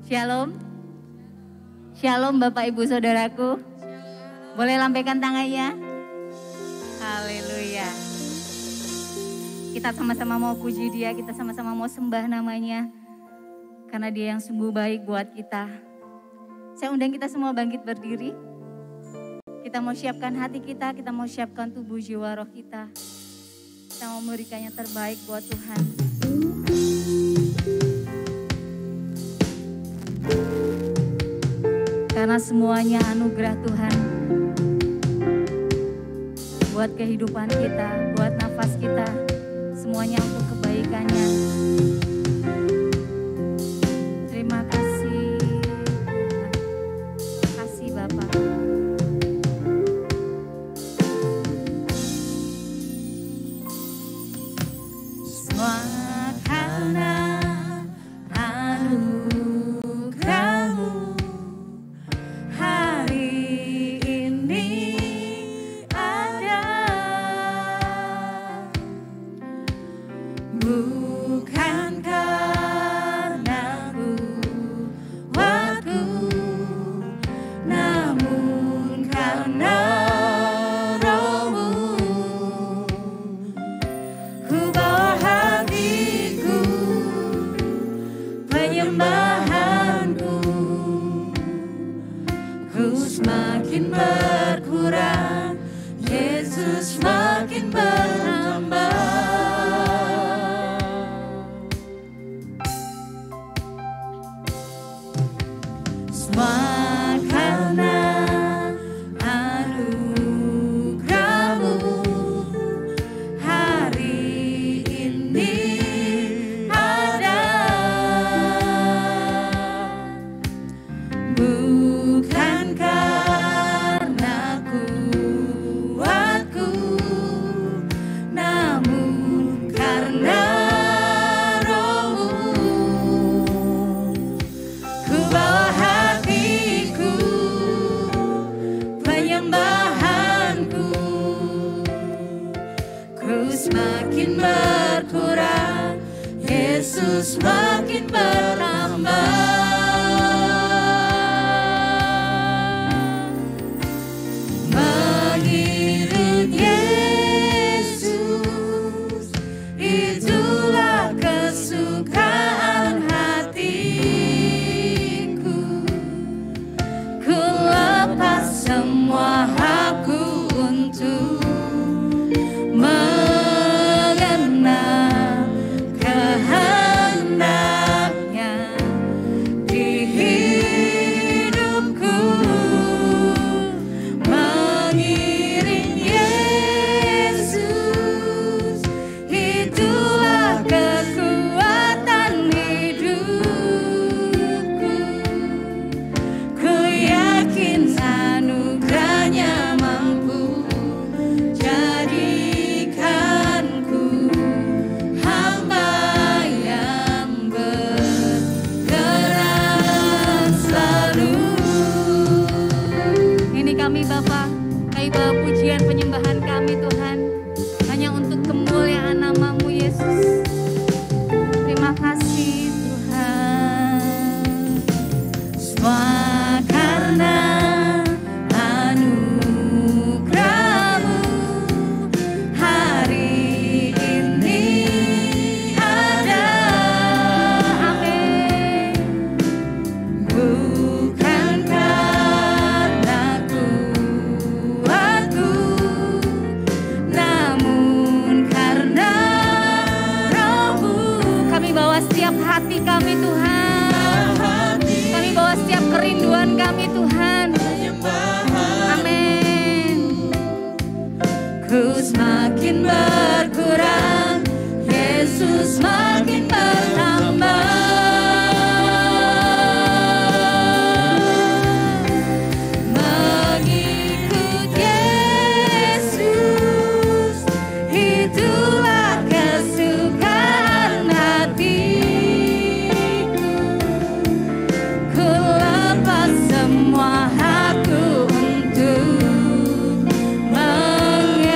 Shalom. Shalom Bapak Ibu Saudaraku. Boleh lambaikan tangannya. Haleluya. Kita sama-sama mau puji Dia, kita sama-sama mau sembah namanya. Karena Dia yang sungguh baik buat kita. Saya undang kita semua bangkit berdiri. Kita mau siapkan hati kita mau siapkan tubuh jiwa roh kita. Kita mau memberikannya terbaik buat Tuhan. Karena semuanya anugerah Tuhan. Buat kehidupan kita, buat nafas kita. Semuanya untuk kebaikannya. Terima kasih Tuhan. Terima kasih Bapak. Semua karena anugerah-Mu hari ini ada. Bukan karena kuatku, namun karena Roh-Mu. Ku bawa hatiku, penyembahanku, ku semakin berkurang, Yesus semakin bertambah. Semua karena anugerah-Mu hari ini ada. Bukan karena kuatku, namun karena Roh-Mu. Ku bawa hatiku, penyembahanku, ku semakin berkurang, Yesus semakin bertambah. Mengiring Yesus, itulah kesukaan hatiku. Ku lepas semua hakku untuk mengenal kehendaknya di hidupku. Mengiring Yesus, itulah kekuatan hidupku. Ku yakin anugerahnya mampu jadikanku hamba yang bergerak selalu. Ini kami Bapa, kami bawa pujian penyembahan kami Tuhan, hanya untuk kemuliaan nama-Mu Yesus. Terima kasih Tuhan. Semua karena anugerah-Mu hari ini ada. Amin. Bukan karena kuatku, namun karena Roh-Mu. Kami bawa setiap hati kami Tuhan. Kami bawa setiap kerinduan kami Tuhan. Amin. Ku semakin berkurang, Yesus semakin bertambah. Mengikut Yesus, itulah kesukaan hatiku. Ku lepas semua hakku untuk mengenal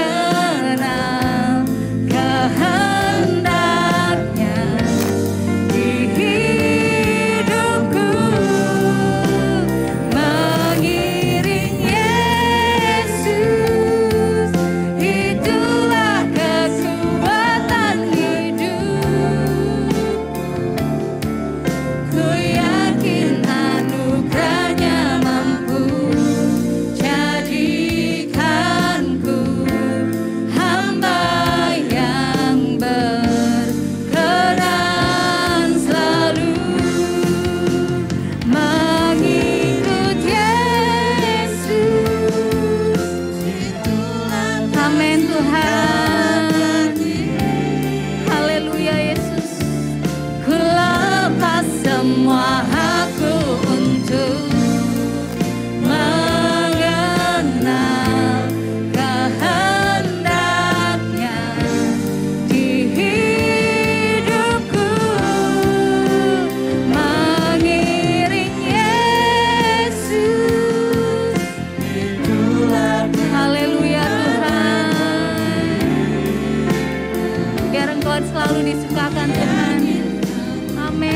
Tuhan selalu disukakan Tuhan. Amin.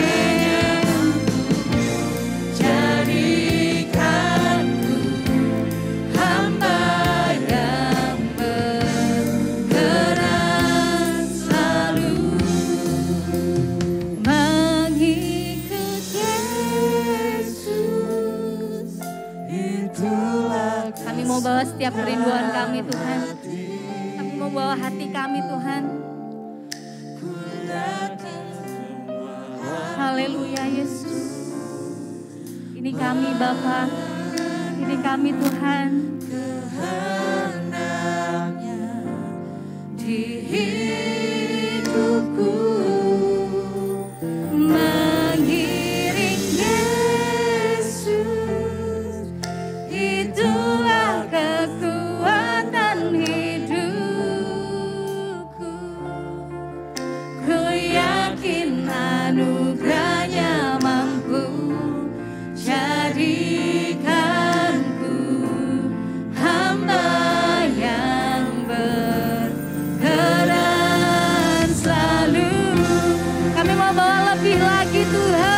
Mau bawa setiap kerinduan kami Tuhan. Kami mau bawa hati kami Tuhan. Haleluya Yesus. Ini kami Bapa. Ini kami Tuhan. Di hidupku mengiring Yesus. Itulah kekuatan hidupku. Ku yakin anugerahnya mampu jadikanku hamba yang berkenan selalu. Kami mau bawa lebih lagi Tuhan.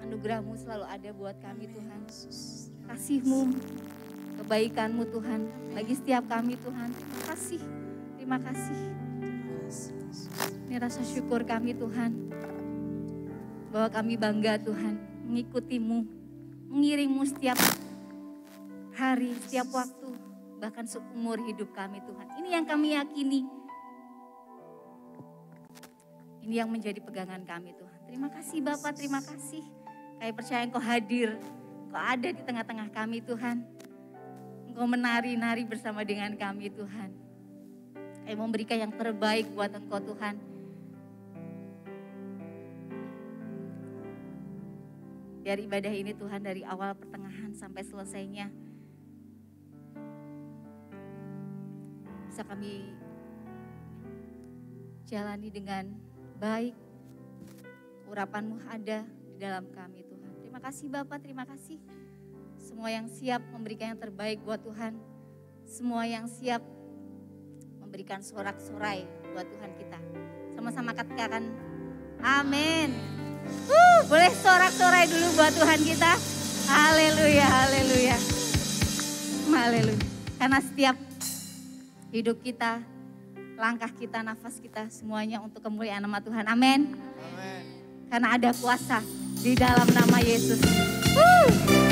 Anugerah-Mu selalu ada buat kami Tuhan. Kasih-Mu kebaikan-Mu Tuhan bagi setiap kami Tuhan. Terima kasih, terima kasih. Ini rasa syukur kami Tuhan, bahwa kami bangga Tuhan mengikuti-Mu, mengiring-Mu setiap hari, setiap waktu, bahkan seumur hidup kami Tuhan. Ini yang kami yakini, ini yang menjadi pegangan kami Tuhan. Terima kasih Bapak, terima kasih. Kami percaya Engkau hadir, Engkau ada di tengah-tengah kami Tuhan. Engkau menari-nari bersama dengan kami Tuhan. Kami memberikan yang terbaik buat Engkau Tuhan. Biar ibadah ini Tuhan dari awal pertengahan sampai selesainya bisa kami jalani dengan baik. Urapan-Mu ada di dalam kami Tuhan. Terima kasih Bapak, terima kasih. Semua yang siap memberikan yang terbaik buat Tuhan. Semua yang siap memberikan sorak-sorai buat Tuhan kita. Sama-sama katakan amin. Boleh sorak-sorai dulu buat Tuhan kita. Haleluya, haleluya. Haleluya. Karena setiap hidup kita, langkah kita, nafas kita, semuanya untuk kemuliaan nama Tuhan. Amin. Amin. Karena ada kuasa di dalam nama Yesus. Oke.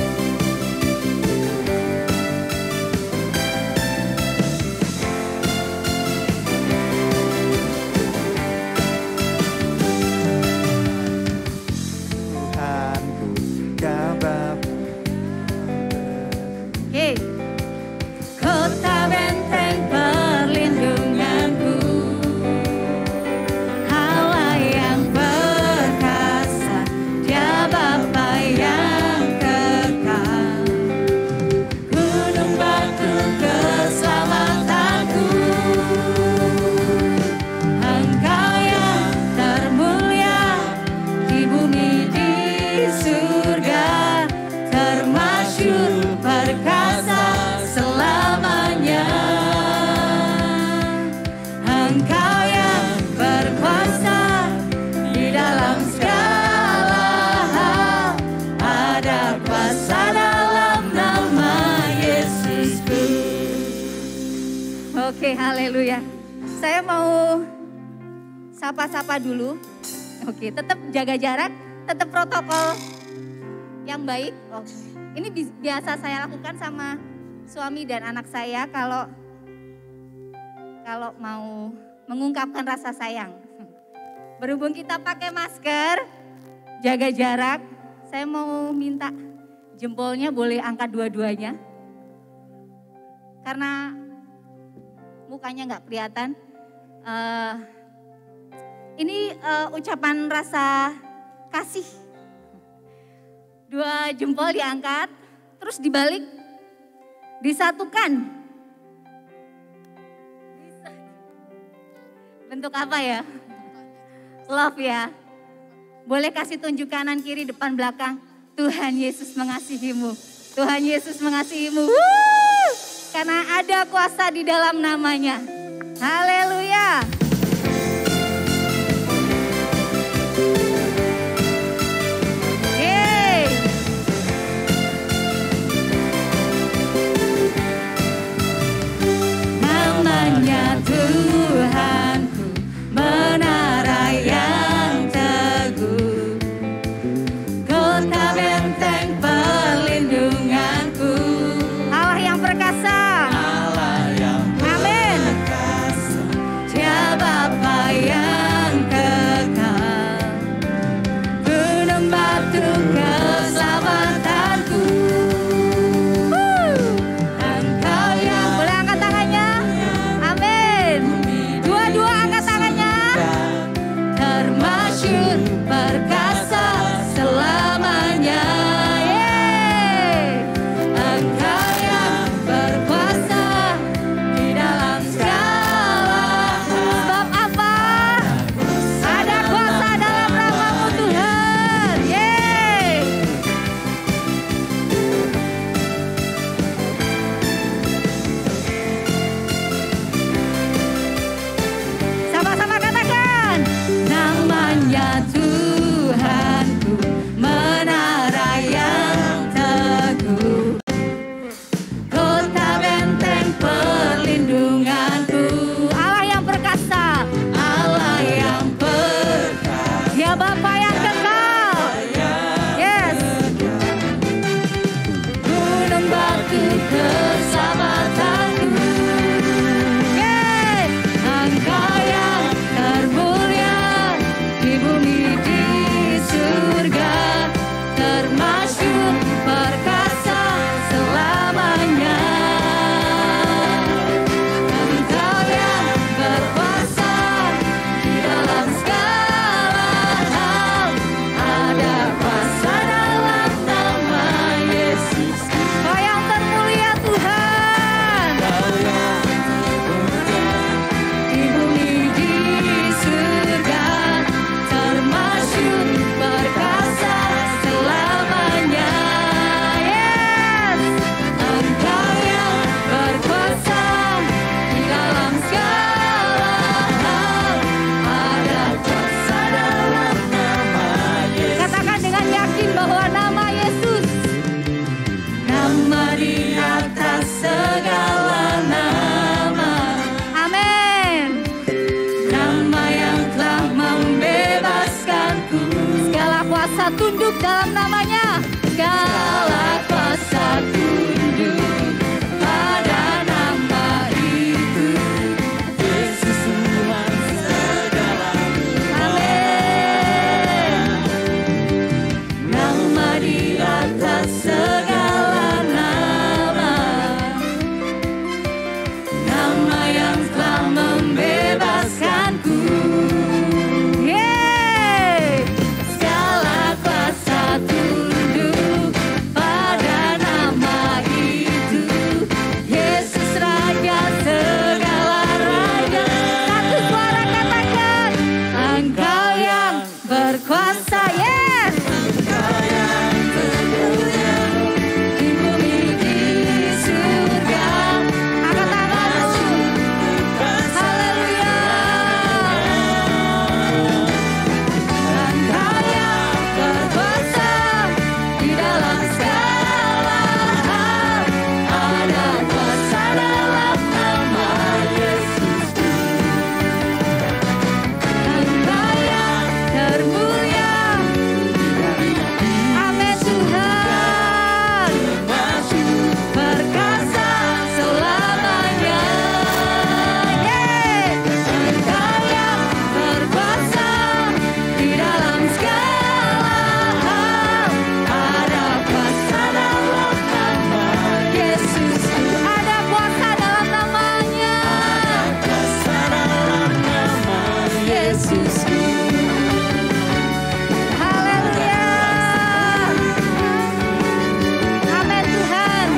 Kota benteng perlindunganku, Allah yang perkasa, Dia Bapa yang kekal, gunung batu keselamatanku, Engkau yang termulia di bumi di surga, termasyhur perkasa selamanya. Engkau yang berkuasa di dalam segala hal, ada kuasa dalam nama Yesusku. Oke, haleluya. Saya mau sapa-sapa dulu. Oke, tetap jaga jarak, tetap protokol yang baik. Oh, ini biasa saya lakukan sama suami dan anak saya kalau mau mengungkapkan rasa sayang. Berhubung kita pakai masker, jaga jarak, saya mau minta jempolnya boleh angkat dua-duanya. Karena mukanya nggak kelihatan. Ini ucapan rasa kasih. Dua jempol diangkat, terus dibalik, disatukan. Bentuk apa ya? Love ya. Boleh kasih tunjuk kanan, kiri, depan, belakang. Tuhan Yesus mengasihimu. Tuhan Yesus mengasihimu. Karena ada kuasa di dalam namanya. Haleluya. Namanya Tuhanku, menara yang teguh, kota benteng perlindunganku, Allah yang perkasa, Allah yang perkasa, Dia tunduk dalam namanya. Segala kuasa tunduk pada nama itu. Yesus Tuhan segala. Amin. Nama di atas segala nama, nama yang telah membebaskanku. Yeay. Segala kuasa tunduk pada nama itu. Yesus Raja segala raja. Satu suara katakan, Engkau yang berkuasa. Yes. Di bumi di surga. Angkat tanganmu. Haleluya. Engkau yang berkuasa di dalam segala hal. Ada kuasa dalam nama Yesus. Engkau yang termulia. Amin Tuhan. Perkasa selamanya. Yeay. Engkau yang berkuasa di dalam segala hal. Ada kuasa dalam nama Yesus. Ada kuasa dalam namanya. Kuasa dalam nama Yesus. Haleluya. Amin Tuhan.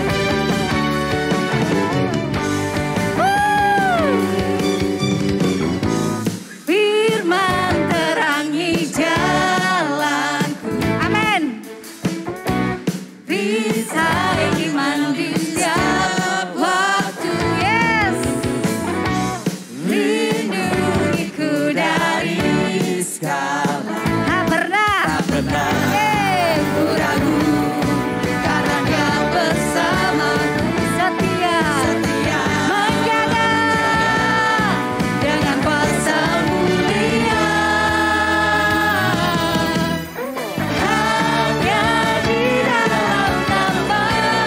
Firman terangi jalanku. Amin. Perisai iman di setiap waktu. Yes. Lindungiku dari segala. tak pernah. Ku ragu karena Dia bersamaku, setia menjaga dengan kuasa mulia. Hanya di dalam namanya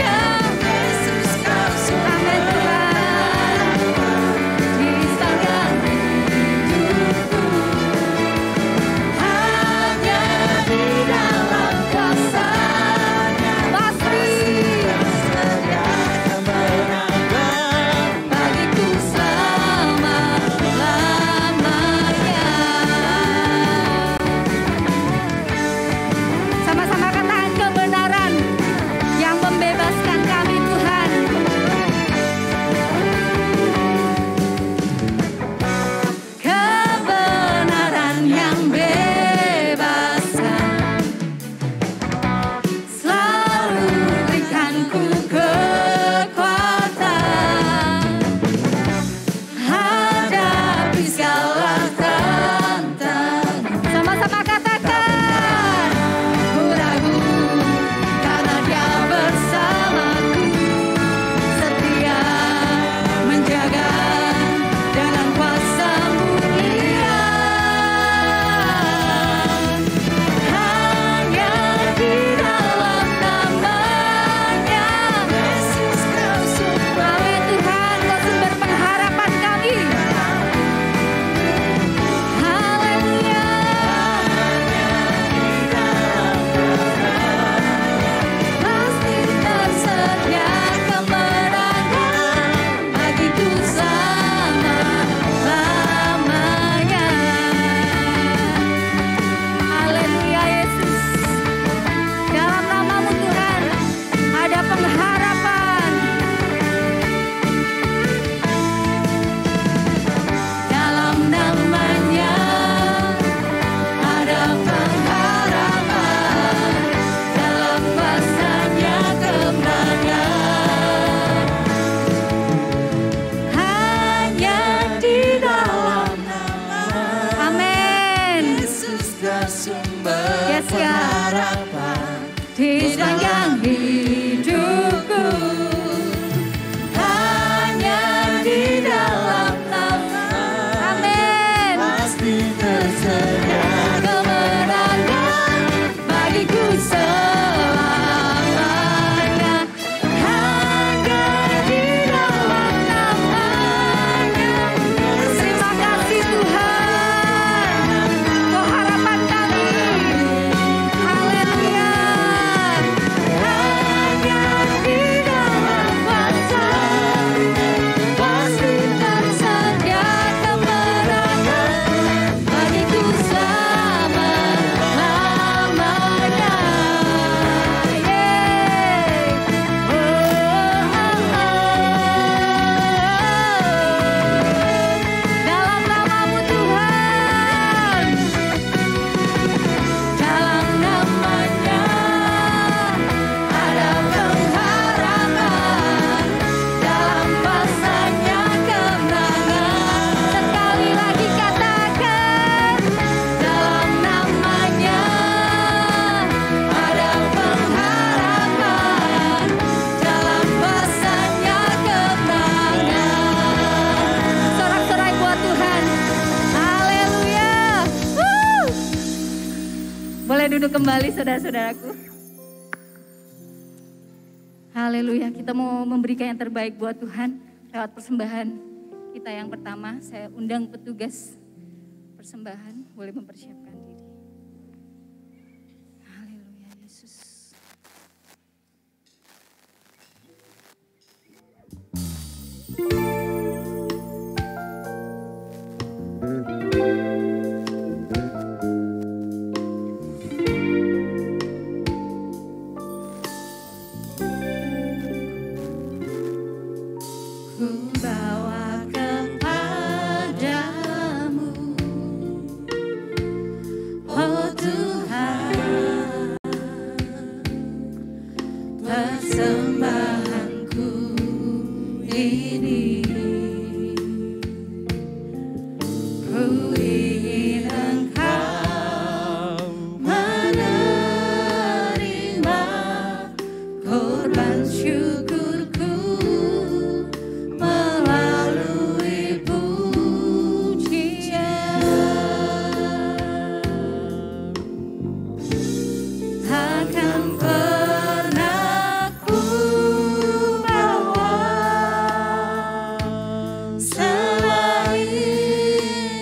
Yesus Kristus. Amin Tuhan. Misalkan hidupku hanya di dalam kuasa-Nya pasti bagiku selama-lamanya. Sama-sama katakan kebenaran yang membebaskan kami Tuhan. Kebenaran yang bebaskan selalu berikanku kekuatan hadapi segala tantangan. Sama-sama katakan, ku ragu karena Dia bersamaku, setia menjaga dengan kuasa mulia. Hanya di dalam namanya kembali saudara-saudaraku. Haleluya, kita mau memberikan yang terbaik buat Tuhan lewat persembahan kita yang pertama. Saya undang petugas persembahan, boleh mempersiapkan diri. Haleluya Yesus. Ku bawa kepadamu, oh Tuhan, persembahanku ini. Ku ingin Engkau menerima korban syukurku melalui pujian. Takkan pernah ku bawa selain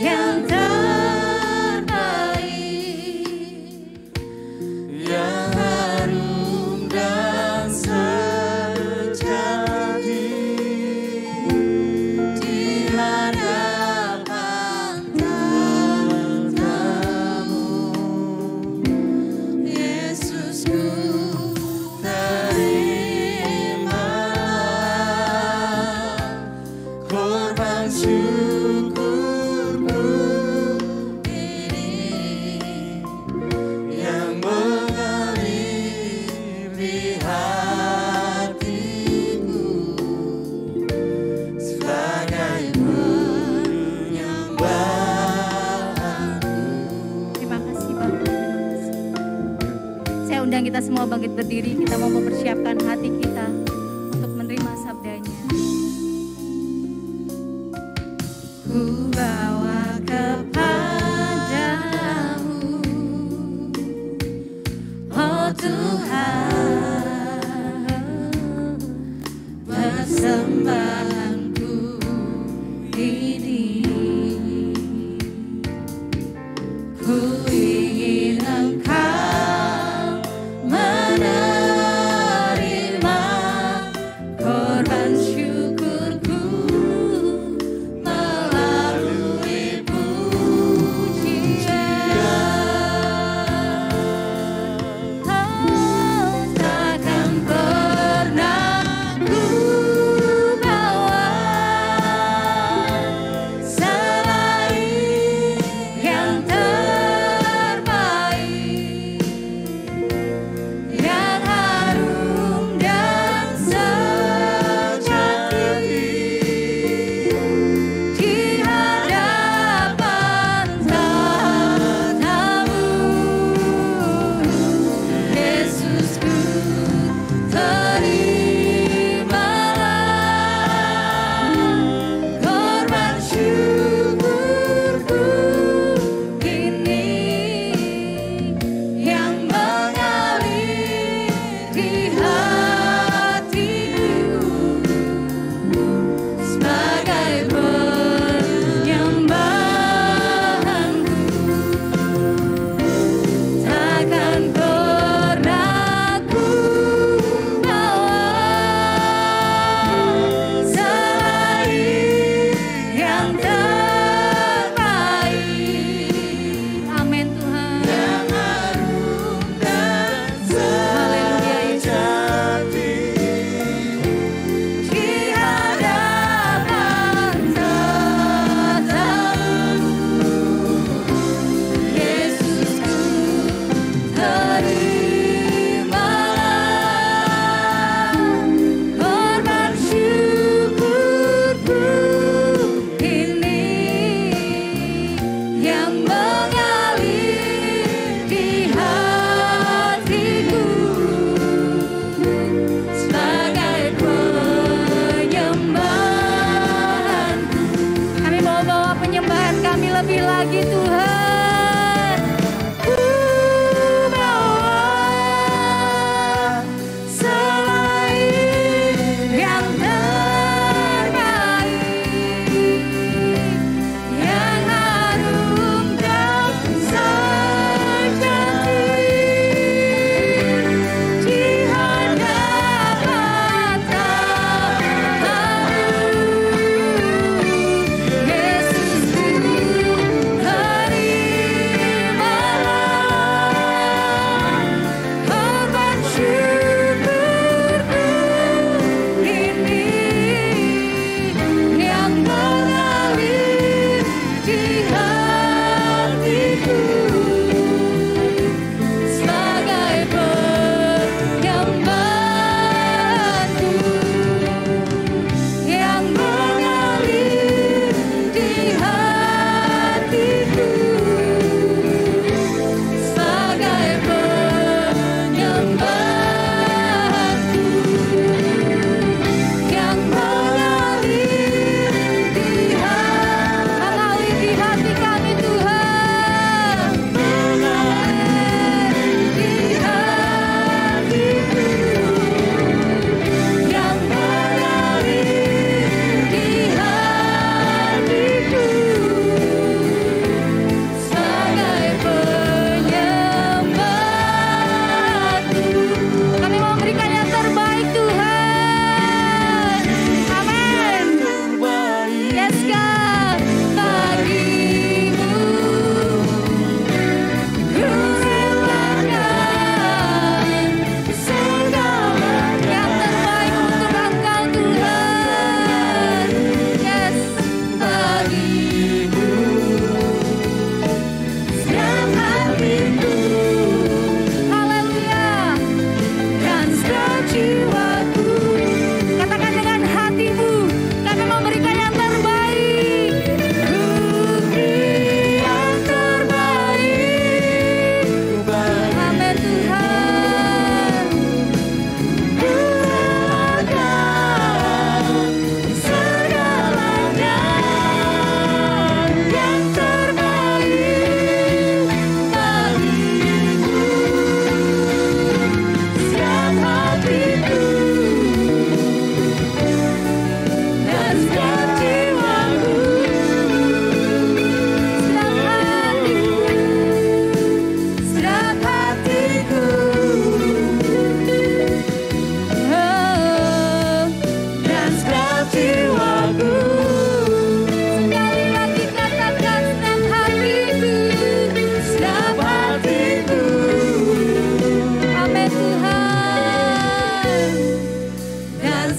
yang terbaik, yang harum dan sejati di hadapan tahtamu. Yesusku, terimalah korban syukurku ini yang mengalir di hatiku sebagai penyembahanku. terima kasih Bapak, terima kasih. Saya undang kita semua bangkit berdiri, kita mau mempersiapkan hati kita untuk menerima sabdanya. Ku bawa kepadamu, oh Tuhan, persembahanku ini. Ku ingin Engkau menerima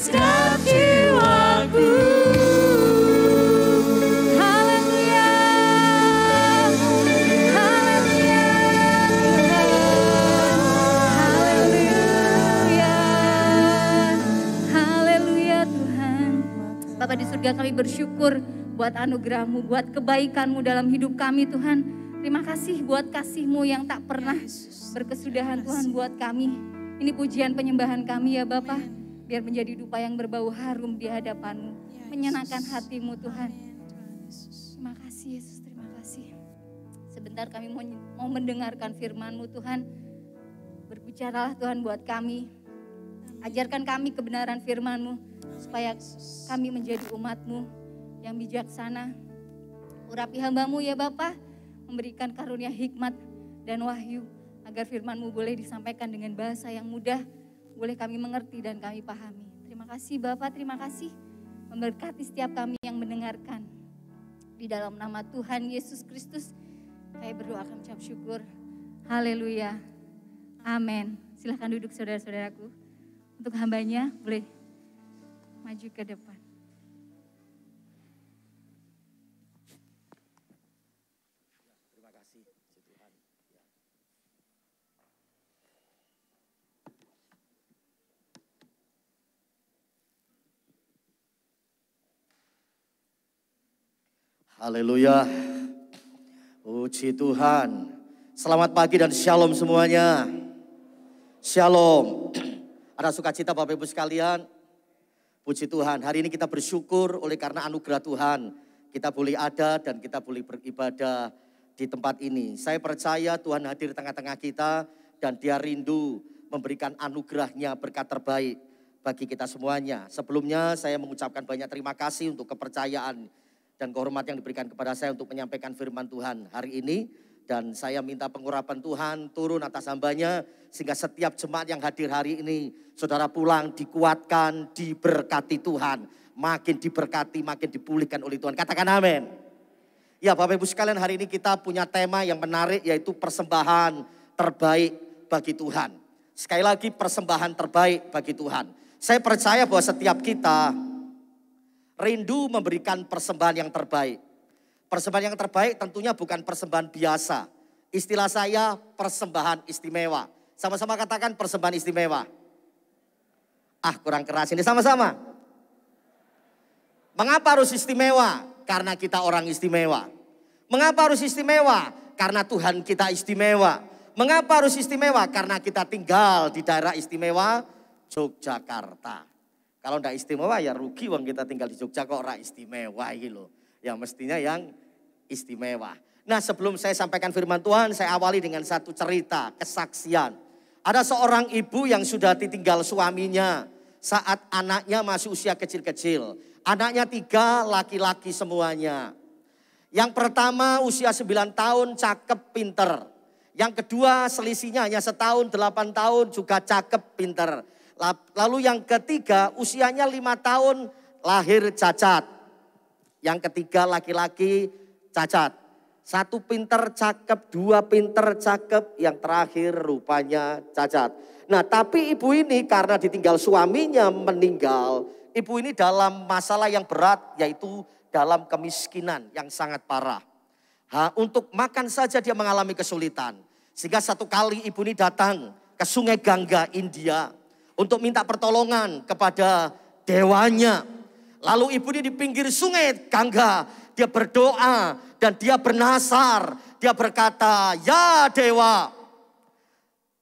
setiap jiwaku. Haleluya, haleluya, haleluya, haleluya Tuhan. Bapa di surga, kami bersyukur buat anugerah-Mu, buat kebaikan-Mu dalam hidup kami Tuhan. Terima kasih buat kasih-Mu yang tak pernah berkesudahan Tuhan buat kami. Ini pujian penyembahan kami ya Bapa, biar menjadi dupa yang berbau harum di hadapan-Mu, menyenangkan hati-Mu Tuhan. Terima kasih Yesus, terima kasih. Sebentar kami mau mendengarkan firman-Mu Tuhan. Berbicaralah Tuhan buat kami. Ajarkan kami kebenaran firman-Mu, supaya kami menjadi umat-Mu yang bijaksana. Urapi hamba-Mu ya Bapa, memberikan karunia hikmat dan wahyu, agar firman-Mu boleh disampaikan dengan bahasa yang mudah, boleh kami mengerti dan kami pahami. Terima kasih Bapa, terima kasih. Memberkati setiap kami yang mendengarkan. Di dalam nama Tuhan Yesus Kristus, kami berdoa kami ucap syukur. Haleluya. Amin. Silahkan duduk saudara-saudaraku. Untuk hambanya boleh maju ke depan. Haleluya, puji Tuhan. Selamat pagi dan shalom semuanya. Shalom. Ada sukacita Bapak Ibu sekalian. Puji Tuhan, hari ini kita bersyukur oleh karena anugerah Tuhan. Kita boleh ada dan kita boleh beribadah di tempat ini. Saya percaya Tuhan hadir di tengah-tengah kita dan Dia rindu memberikan anugerahnya, berkat terbaik bagi kita semuanya. Sebelumnya saya mengucapkan banyak terima kasih untuk kepercayaan dan kehormatan yang diberikan kepada saya untuk menyampaikan firman Tuhan hari ini. Dan saya minta pengurapan Tuhan turun atas hambanya, sehingga setiap jemaat yang hadir hari ini, saudara pulang dikuatkan, diberkati Tuhan. Makin diberkati, makin dipulihkan oleh Tuhan. Katakan amin. Ya Bapak Ibu sekalian, hari ini kita punya tema yang menarik, yaitu persembahan terbaik bagi Tuhan. Sekali lagi, persembahan terbaik bagi Tuhan. Saya percaya bahwa setiap kita rindu memberikan persembahan yang terbaik. Persembahan yang terbaik tentunya bukan persembahan biasa. Istilah saya persembahan istimewa. Sama-sama katakan persembahan istimewa. Ah, kurang keras ini, sama-sama. Mengapa harus istimewa? Karena kita orang istimewa. Mengapa harus istimewa? Karena Tuhan kita istimewa. Mengapa harus istimewa? Karena kita tinggal di daerah istimewa Yogyakarta. Kalau tidak istimewa ya rugi, wong kita tinggal di Jogja kok ora istimewa gitu. Ya mestinya yang istimewa. Nah, sebelum saya sampaikan firman Tuhan, saya awali dengan satu cerita, kesaksian. Ada seorang ibu yang sudah ditinggal suaminya saat anaknya masih usia kecil-kecil. Anaknya 3, laki-laki semuanya. Yang pertama usia 9 tahun, cakep, pinter. Yang kedua selisihnya hanya setahun, 8 tahun, juga cakep, pinter. Lalu yang ketiga usianya 5 tahun, lahir cacat. Yang ketiga laki-laki cacat. 1 pinter cakep, 2 pinter cakep, yang terakhir rupanya cacat. Nah tapi ibu ini karena ditinggal suaminya meninggal, ibu ini dalam masalah yang berat, yaitu dalam kemiskinan yang sangat parah. Untuk makan saja dia mengalami kesulitan. Sehingga satu kali ibu ini datang ke Sungai Gangga, India, untuk minta pertolongan kepada dewanya. Lalu ibu ini di pinggir Sungai Gangga, dia berdoa dan dia bernasar. Dia berkata, ya dewa,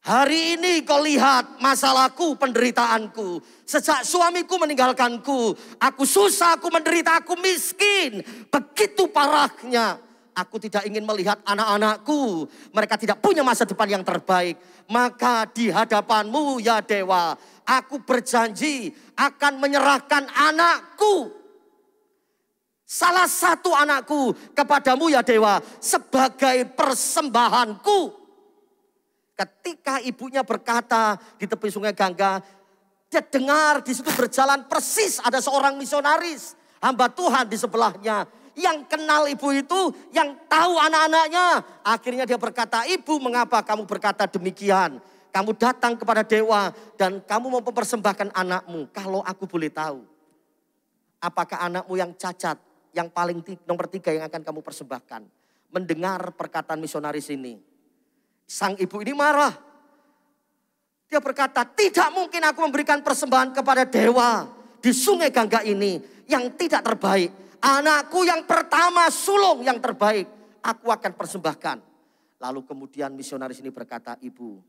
hari ini kau lihat masalahku, penderitaanku. Sejak suamiku meninggalkanku, aku susah, aku menderita, aku miskin. Begitu parahnya. Aku tidak ingin melihat anak-anakku, mereka tidak punya masa depan yang terbaik. Maka di hadapanmu ya dewa, aku berjanji akan menyerahkan anakku, salah satu anakku kepadamu ya dewa, sebagai persembahanku. Ketika ibunya berkata di tepi Sungai Gangga, dia dengar di situ berjalan persis ada seorang misionaris, hamba Tuhan di sebelahnya. Yang kenal ibu itu, yang tahu anak-anaknya. Akhirnya dia berkata, ibu mengapa kamu berkata demikian? kamu datang kepada dewa dan kamu mau mempersembahkan anakmu. Kalau aku boleh tahu, apakah anakmu yang cacat, yang paling nomor 3 yang akan kamu persembahkan? Mendengar perkataan misionaris ini, sang ibu ini marah. Dia berkata, tidak mungkin aku memberikan persembahan kepada dewa di Sungai Gangga ini yang tidak terbaik. Anakku yang pertama sulung yang terbaik, aku akan persembahkan. Lalu kemudian misionaris ini berkata, ibu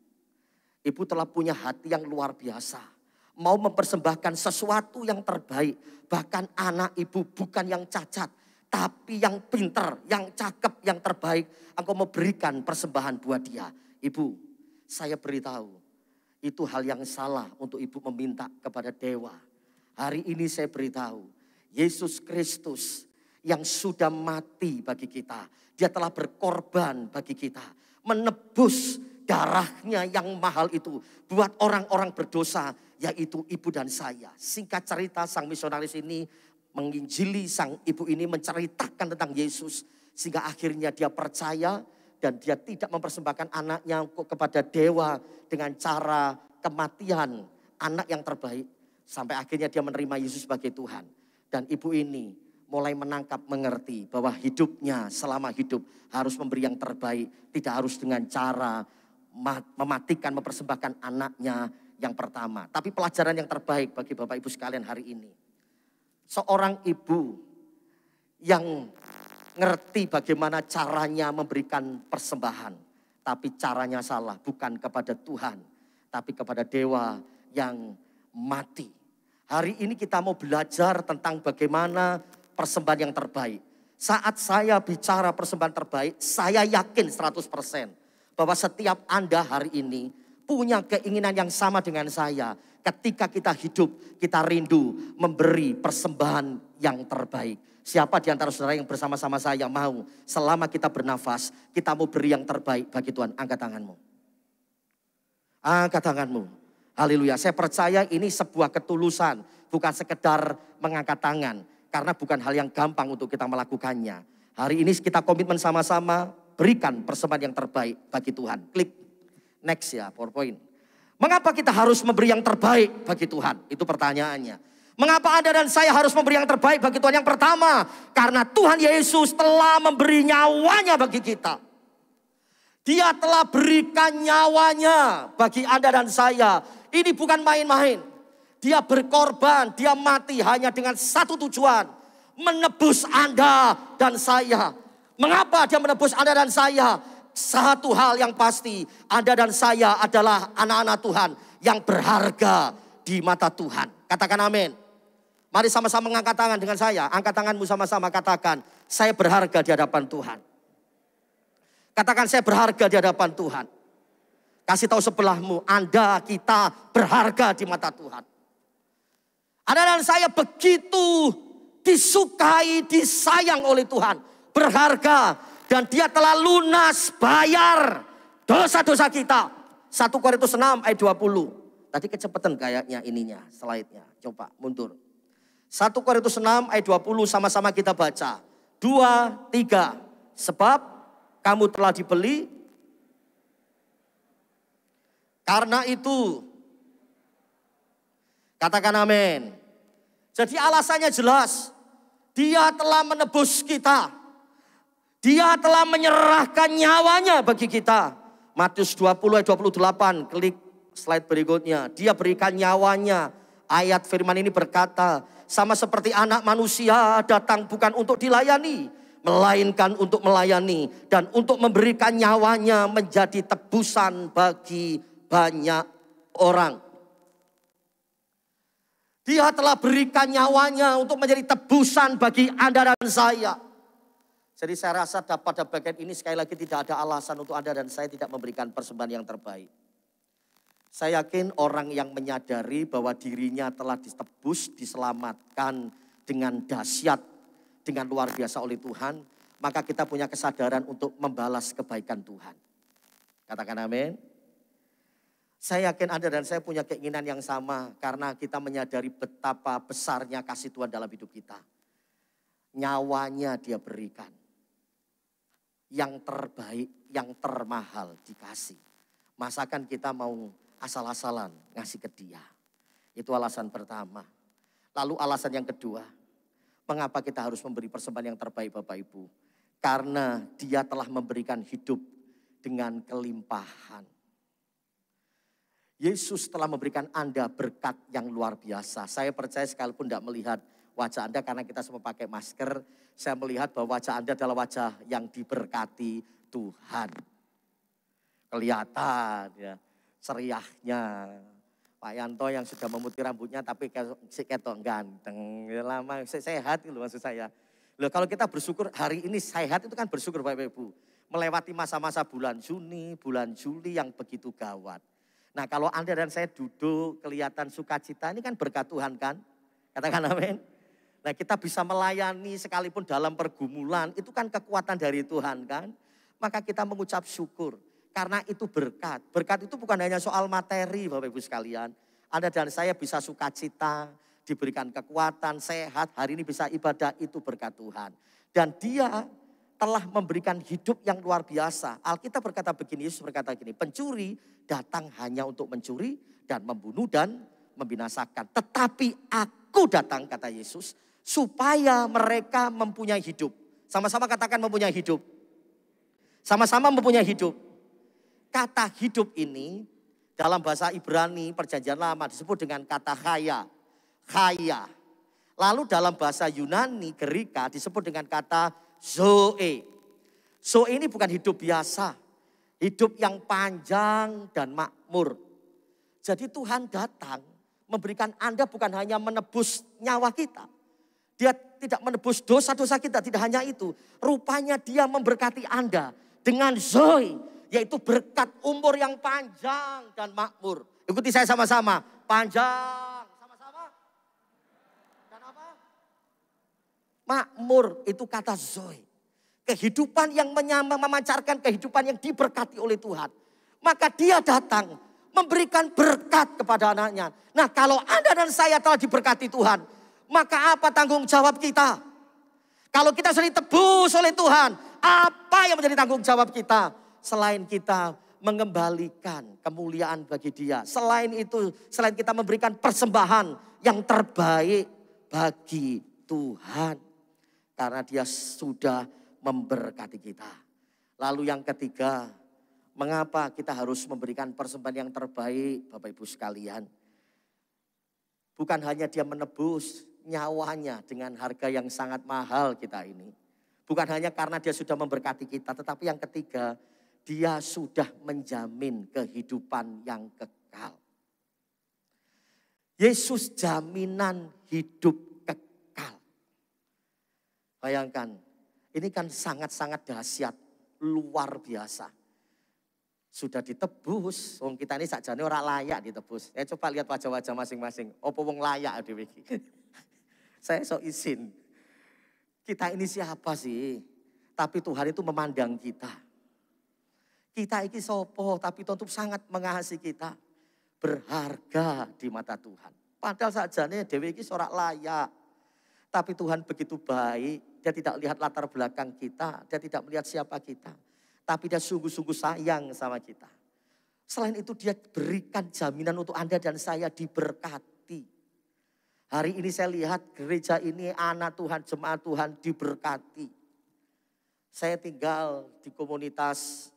telah punya hati yang luar biasa. Mau mempersembahkan sesuatu yang terbaik. Bahkan anak ibu bukan yang cacat, tapi yang pintar, yang cakep, yang terbaik. Engkau mau berikan persembahan buat dia. Ibu, saya beritahu, itu hal yang salah untuk ibu meminta kepada dewa. Hari ini saya beritahu, Yesus Kristus yang sudah mati bagi kita. Dia telah berkorban bagi kita. Menebus darahnya yang mahal itu buat orang-orang berdosa, yaitu ibu dan saya. Singkat cerita, sang misionaris ini menginjili sang ibu ini, menceritakan tentang Yesus. Sehingga akhirnya dia percaya dan dia tidak mempersembahkan anaknya kepada dewa dengan cara kematian anak yang terbaik. Sampai akhirnya dia menerima Yesus sebagai Tuhan. Dan ibu ini mulai menangkap, mengerti bahwa hidupnya selama hidup harus memberi yang terbaik. Tidak harus dengan cara mematikan, mempersembahkan anaknya yang pertama. Tapi pelajaran yang terbaik bagi Bapak Ibu sekalian hari ini. Seorang ibu yang ngerti bagaimana caranya memberikan persembahan. Tapi caranya salah, bukan kepada Tuhan, tapi kepada dewa yang mati. Hari ini kita mau belajar tentang bagaimana persembahan yang terbaik. Saat saya bicara persembahan terbaik, saya yakin 100% bahwa setiap Anda hari ini punya keinginan yang sama dengan saya. Ketika kita hidup, kita rindu memberi persembahan yang terbaik. Siapa di antara saudara yang bersama-sama saya mau selama kita bernafas, kita mau beri yang terbaik bagi Tuhan? Angkat tanganmu. Angkat tanganmu. Haleluya, saya percaya ini sebuah ketulusan, bukan sekedar mengangkat tangan. Karena bukan hal yang gampang untuk kita melakukannya. Hari ini kita komitmen sama-sama berikan persembahan yang terbaik bagi Tuhan. Klik next ya, PowerPoint. Mengapa kita harus memberi yang terbaik bagi Tuhan? Itu pertanyaannya. Mengapa Anda dan saya harus memberi yang terbaik bagi Tuhan? Yang pertama, karena Tuhan Yesus telah memberi nyawanya bagi kita. Dia telah berikan nyawanya bagi Anda dan saya. Ini bukan main-main. Dia berkorban, dia mati hanya dengan satu tujuan. Menebus Anda dan saya. Mengapa dia menebus Anda dan saya? Satu hal yang pasti, Anda dan saya adalah anak-anak Tuhan yang berharga di mata Tuhan. Katakan amin. Mari sama-sama mengangkat tangan dengan saya. Angkat tanganmu sama-sama, katakan, saya berharga di hadapan Tuhan. Katakan, saya berharga di hadapan Tuhan. Kasih tahu sebelahmu, Anda, kita berharga di mata Tuhan. Anda dan saya begitu disukai, disayang oleh Tuhan. Berharga. Dan dia telah lunas bayar dosa-dosa kita. 1 Korintus 6 ayat 20. Tadi kecepatan kayaknya ininya, slide-nya. Coba mundur. 1 Korintus 6 ayat 20 sama-sama kita baca. 2, 3. Sebab kamu telah dibeli. Karena itu, katakan amin. Jadi alasannya jelas. Dia telah menebus kita. Dia telah menyerahkan nyawanya bagi kita. Matius 20 ayat 28, klik slide berikutnya. Dia berikan nyawanya. Ayat firman ini berkata, sama seperti anak manusia datang bukan untuk dilayani, melainkan untuk melayani. Dan untuk memberikan nyawanya menjadi tebusan bagi banyak orang. Dia telah berikan nyawanya untuk menjadi tebusan bagi Anda dan saya. Jadi saya rasa pada bagian ini sekali lagi tidak ada alasan untuk Anda dan saya tidak memberikan persembahan yang terbaik. Saya yakin orang yang menyadari bahwa dirinya telah ditebus, diselamatkan dengan dahsyat, dengan luar biasa oleh Tuhan. Maka kita punya kesadaran untuk membalas kebaikan Tuhan. Katakan amin. Saya yakin Anda dan saya punya keinginan yang sama karena kita menyadari betapa besarnya kasih Tuhan dalam hidup kita. Nyawanya dia berikan. Yang terbaik, yang termahal dikasih. Masakan kita mau asal-asalan ngasih ke dia. Itu alasan pertama. Lalu alasan yang kedua, mengapa kita harus memberi persembahan yang terbaik Bapak Ibu? Karena dia telah memberikan hidup dengan kelimpahan. Yesus telah memberikan Anda berkat yang luar biasa. Saya percaya sekalipun tidak melihat wajah Anda karena kita semua pakai masker. Saya melihat bahwa wajah Anda adalah wajah yang diberkati Tuhan. Kelihatan ya seriahnya. Pak Yanto yang sudah memutih rambutnya tapi ketok ganteng. Lama sehat itu maksud saya. Loh, kalau kita bersyukur hari ini sehat itu kan bersyukur Bapak Ibu. Melewati masa-masa bulan Juni, bulan Juli yang begitu gawat. Nah kalau Anda dan saya duduk kelihatan sukacita ini kan berkat Tuhan kan. Katakan amin. Nah kita bisa melayani sekalipun dalam pergumulan itu kan kekuatan dari Tuhan kan. Maka kita mengucap syukur. Karena itu berkat. Berkat itu bukan hanya soal materi Bapak Ibu sekalian. Anda dan saya bisa sukacita, diberikan kekuatan, sehat, hari ini bisa ibadah, itu berkat Tuhan. Dan dia telah memberikan hidup yang luar biasa. Alkitab berkata begini, Yesus berkata begini, pencuri datang hanya untuk mencuri dan membunuh dan membinasakan. Tetapi aku datang, kata Yesus, supaya mereka mempunyai hidup. Sama-sama katakan mempunyai hidup. Sama-sama mempunyai hidup. Kata hidup ini dalam bahasa Ibrani perjanjian lama disebut dengan kata chaya. Chaya. Lalu dalam bahasa Yunani Gerika disebut dengan kata zoe. Zoe ini bukan hidup biasa. Hidup yang panjang dan makmur. Jadi Tuhan datang memberikan Anda bukan hanya menebus nyawa kita. Dia tidak menebus dosa-dosa kita, tidak hanya itu. Rupanya dia memberkati Anda dengan zoe. Yaitu berkat umur yang panjang dan makmur. Ikuti saya sama-sama. Panjang. Sama-sama. Dan apa? Makmur itu kata zoe. Kehidupan yang memancarkan kehidupan yang diberkati oleh Tuhan. Maka dia datang memberikan berkat kepada anaknya. Nah kalau Anda dan saya telah diberkati Tuhan. Maka apa tanggung jawab kita? Kalau kita sudah ditebus oleh Tuhan. Apa yang menjadi tanggung jawab kita? Selain kita mengembalikan kemuliaan bagi dia. Selain itu, selain kita memberikan persembahan yang terbaik bagi Tuhan. Karena dia sudah memberkati kita. Lalu yang ketiga, mengapa kita harus memberikan persembahan yang terbaik Bapak Ibu sekalian. Bukan hanya dia menebus nyawanya dengan harga yang sangat mahal kita ini. Bukan hanya karena dia sudah memberkati kita, tetapi yang ketiga, dia sudah menjamin kehidupan yang kekal. Yesus jaminan hidup kekal. Bayangkan, ini kan sangat-sangat dahsyat, luar biasa. Sudah ditebus, wong kita ini sakjane ora layak ditebus. Coba lihat wajah-wajah masing-masing. Opo wong layak dhewe iki. Saya sok izin. Kita ini siapa sih? Tapi Tuhan itu memandang kita. Kita ini sopo, tapi Tuhan sangat mengasihi kita. Berharga di mata Tuhan. Padahal sajane dewe iki ora layak. Tapi Tuhan begitu baik, dia tidak lihat latar belakang kita, dia tidak melihat siapa kita. Tapi dia sungguh-sungguh sayang sama kita. Selain itu dia berikan jaminan untuk Anda dan saya diberkati. Hari ini saya lihat gereja ini anak Tuhan, jemaat Tuhan diberkati. Saya tinggal di komunitas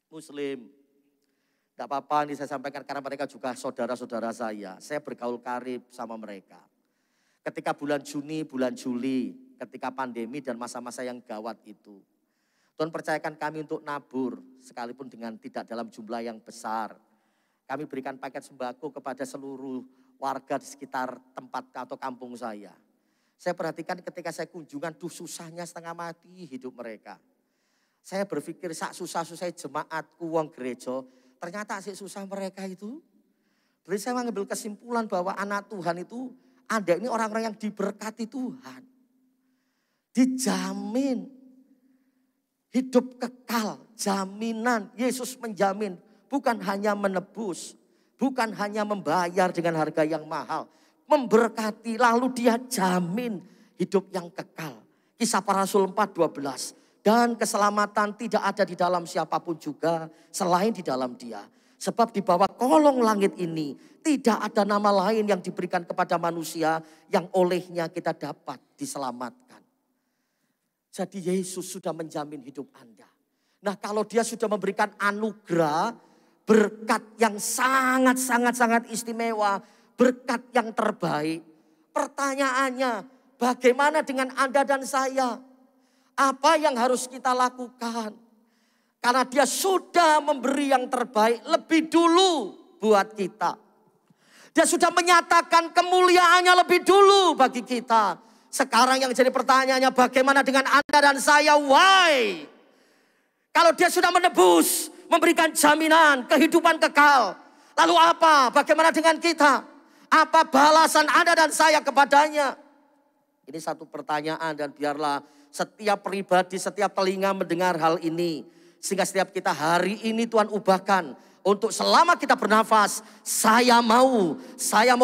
Muslim. Tidak apa-apa ini saya sampaikan karena mereka juga saudara-saudara saya. Saya bergaul karib sama mereka. Ketika bulan Juni, bulan Juli, ketika pandemi dan masa-masa yang gawat itu. Tuhan percayakan kami untuk nabur sekalipun dengan tidak dalam jumlah yang besar. Kami berikan paket sembako kepada seluruh warga di sekitar tempat atau kampung saya. Saya perhatikan ketika saya kunjungan, susahnya setengah mati hidup mereka. Saya berpikir sak susah-susah jemaatku wong gereja, ternyata asik susah mereka itu. Jadi saya mengambil kesimpulan bahwa anak Tuhan itu, Anda ini orang-orang yang diberkati Tuhan. Dijamin hidup kekal, jaminan. Yesus menjamin, bukan hanya menebus, bukan hanya membayar dengan harga yang mahal. Memberkati, lalu dia jamin hidup yang kekal. Kisah Para Rasul 4:12. dan keselamatan tidak ada di dalam siapapun juga selain di dalam Dia. Sebab di bawah kolong langit ini tidak ada nama lain yang diberikan kepada manusia yang olehnya kita dapat diselamatkan. Jadi Yesus sudah menjamin hidup Anda. Nah, kalau Dia sudah memberikan anugerah, berkat yang sangat istimewa, berkat yang terbaik. Pertanyaannya, bagaimana dengan Anda dan saya? Apa yang harus kita lakukan? Karena Dia sudah memberi yang terbaik lebih dulu buat kita. Dia sudah menyatakan kemuliaannya lebih dulu bagi kita. Sekarang yang jadi pertanyaannya, bagaimana dengan Anda dan saya? Why? Kalau Dia sudah menebus, memberikan jaminan kehidupan kekal. Lalu apa? Bagaimana dengan kita? Apa balasan Anda dan saya kepadanya? Ini satu pertanyaan, dan biarlah setiap pribadi, setiap telinga mendengar hal ini. Sehingga setiap kita hari ini Tuhan ubahkan. Untuk selama kita bernafas, saya mau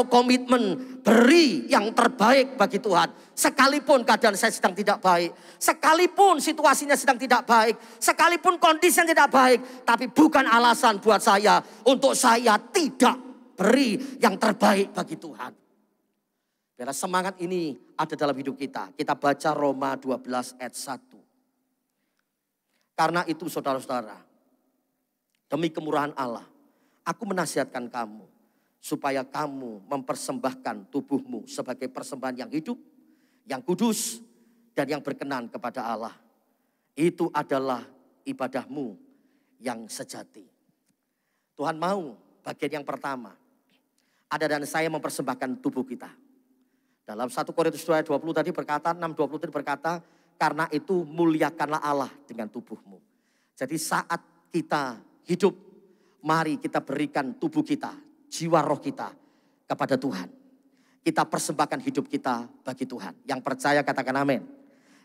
komitmen beri yang terbaik bagi Tuhan. Sekalipun keadaan saya sedang tidak baik, sekalipun situasinya sedang tidak baik, sekalipun kondisinya tidak baik. Tapi bukan alasan buat saya untuk saya tidak beri yang terbaik bagi Tuhan. Biar semangat ini ada dalam hidup kita. Kita baca Roma 12 ayat 1. Karena itu saudara-saudara, demi kemurahan Allah, aku menasihatkan kamu supaya kamu mempersembahkan tubuhmu sebagai persembahan yang hidup, yang kudus, dan yang berkenan kepada Allah. Itu adalah ibadahmu yang sejati. Tuhan mau bagian yang pertama, Anda dan saya mempersembahkan tubuh kita. Dalam 1 Korintus 2 ayat 20 tadi berkata, 6:20 tadi berkata, karena itu muliakanlah Allah dengan tubuhmu. Jadi saat kita hidup, mari kita berikan tubuh kita, jiwa roh kita kepada Tuhan. Kita persembahkan hidup kita bagi Tuhan. Yang percaya katakan amin.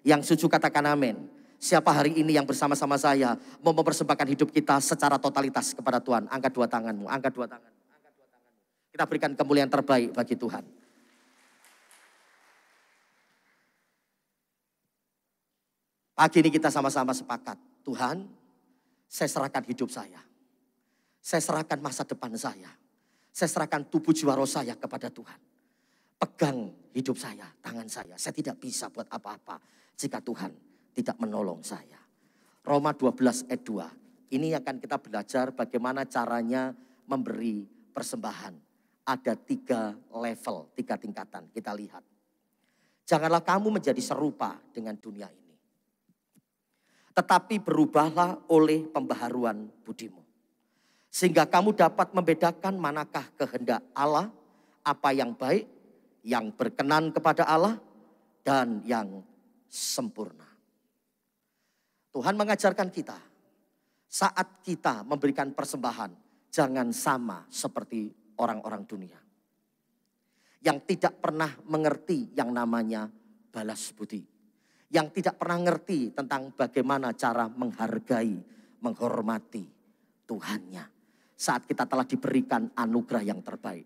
Yang setuju katakan amin. Siapa hari ini yang bersama-sama saya mau mempersembahkan hidup kita secara totalitas kepada Tuhan? Angkat dua tanganmu, angkat dua tanganmu. Kita berikan kemuliaan terbaik bagi Tuhan. Pagi ini kita sama-sama sepakat. Tuhan, saya serahkan hidup saya. Saya serahkan masa depan saya. Saya serahkan tubuh jiwa roh saya kepada Tuhan. Pegang hidup saya, tangan saya. Saya tidak bisa buat apa-apa jika Tuhan tidak menolong saya. Roma 12 ayat 2. Ini akan kita belajar bagaimana caranya memberi persembahan. Ada 3 level, 3 tingkatan. Kita lihat. Janganlah kamu menjadi serupa dengan dunia ini. Tetapi berubahlah oleh pembaharuan budimu. Sehingga kamu dapat membedakan manakah kehendak Allah, apa yang baik, yang berkenan kepada Allah, dan yang sempurna. Tuhan mengajarkan kita, saat kita memberikan persembahan, jangan sama seperti orang-orang dunia. Yang tidak pernah mengerti yang namanya balas budi. Yang tidak pernah ngerti tentang bagaimana cara menghargai, menghormati Tuhannya. Saat kita telah diberikan anugerah yang terbaik.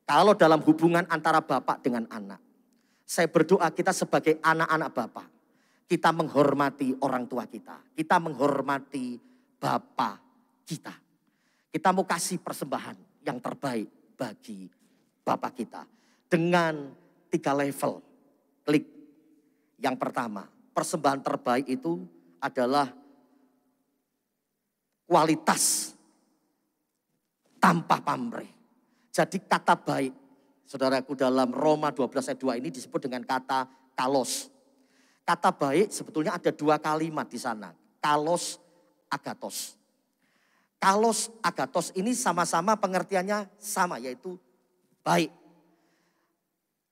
Kalau dalam hubungan antara bapak dengan anak, saya berdoa kita sebagai anak-anak bapak, kita menghormati orang tua kita. Kita menghormati bapak kita. Kita mau kasih persembahan yang terbaik bagi bapak kita. Dengan 3 level. Klik. Yang pertama, persembahan terbaik itu adalah kualitas tanpa pamrih. Jadi kata baik, saudaraku, dalam Roma 12 ayat 2 ini disebut dengan kata kalos. Kata baik sebetulnya ada 2 kalimat di sana. Kalos, agatos. Kalos, agatos ini sama-sama pengertiannya sama, yaitu baik.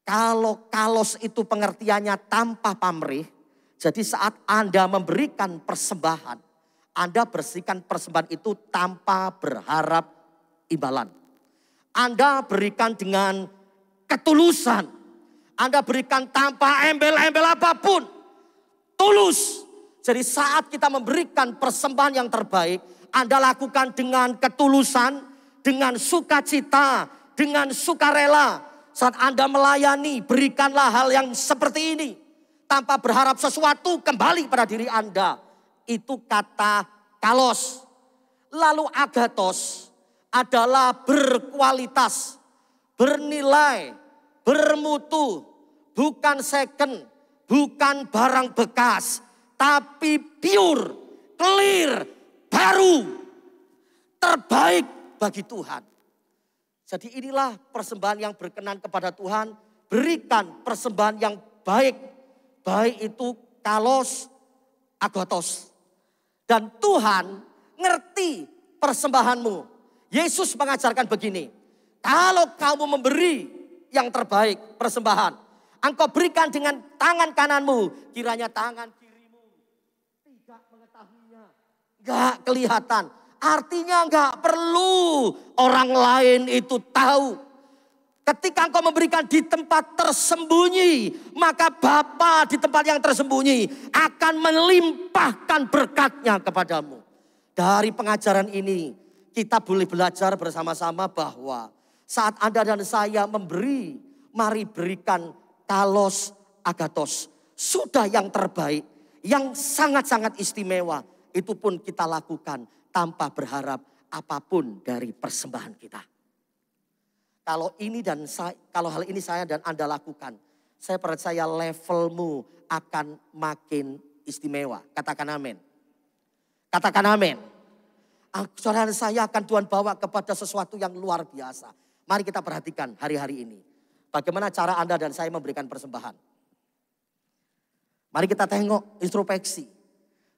Kalau kalos itu pengertiannya tanpa pamrih, jadi saat Anda memberikan persembahan, Anda bersihkan persembahan itu tanpa berharap imbalan. Anda berikan dengan ketulusan. Anda berikan tanpa embel-embel apapun. Tulus. Jadi saat kita memberikan persembahan yang terbaik, Anda lakukan dengan ketulusan, dengan sukacita, dengan sukarela. Saat Anda melayani, berikanlah hal yang seperti ini. tanpa berharap sesuatu kembali pada diri Anda. Itu kata kalos. Lalu agatos adalah berkualitas, bernilai, bermutu, bukan second, bukan barang bekas, tapi pure, clear, baru, terbaik bagi Tuhan. Jadi inilah persembahan yang berkenan kepada Tuhan. Berikan persembahan yang baik. Baik itu kalos, agatos. Dan Tuhan ngerti persembahanmu. Yesus mengajarkan begini. Kalau kamu memberi yang terbaik persembahan. Engkau berikan dengan tangan kananmu. Kiranya tangan kirimu tidak mengetahuinya. Gak kelihatan. Artinya gak perlu orang lain itu tahu. Ketika engkau memberikan di tempat tersembunyi, maka Bapa di tempat yang tersembunyi akan melimpahkan berkatnya kepadamu. Dari pengajaran ini kita boleh belajar bersama-sama bahwa saat Anda dan saya memberi, mari berikan kalos agatos. Sudah yang terbaik, yang sangat-sangat istimewa, itu pun kita lakukan tanpa berharap apapun dari persembahan kita. Kalau hal ini saya dan Anda lakukan, saya percaya levelmu akan makin istimewa. Katakan amin. Katakan amin. Saudara saya akan Tuhan bawa kepada sesuatu yang luar biasa. Mari kita perhatikan hari-hari ini. Bagaimana cara Anda dan saya memberikan persembahan. Mari kita tengok introspeksi.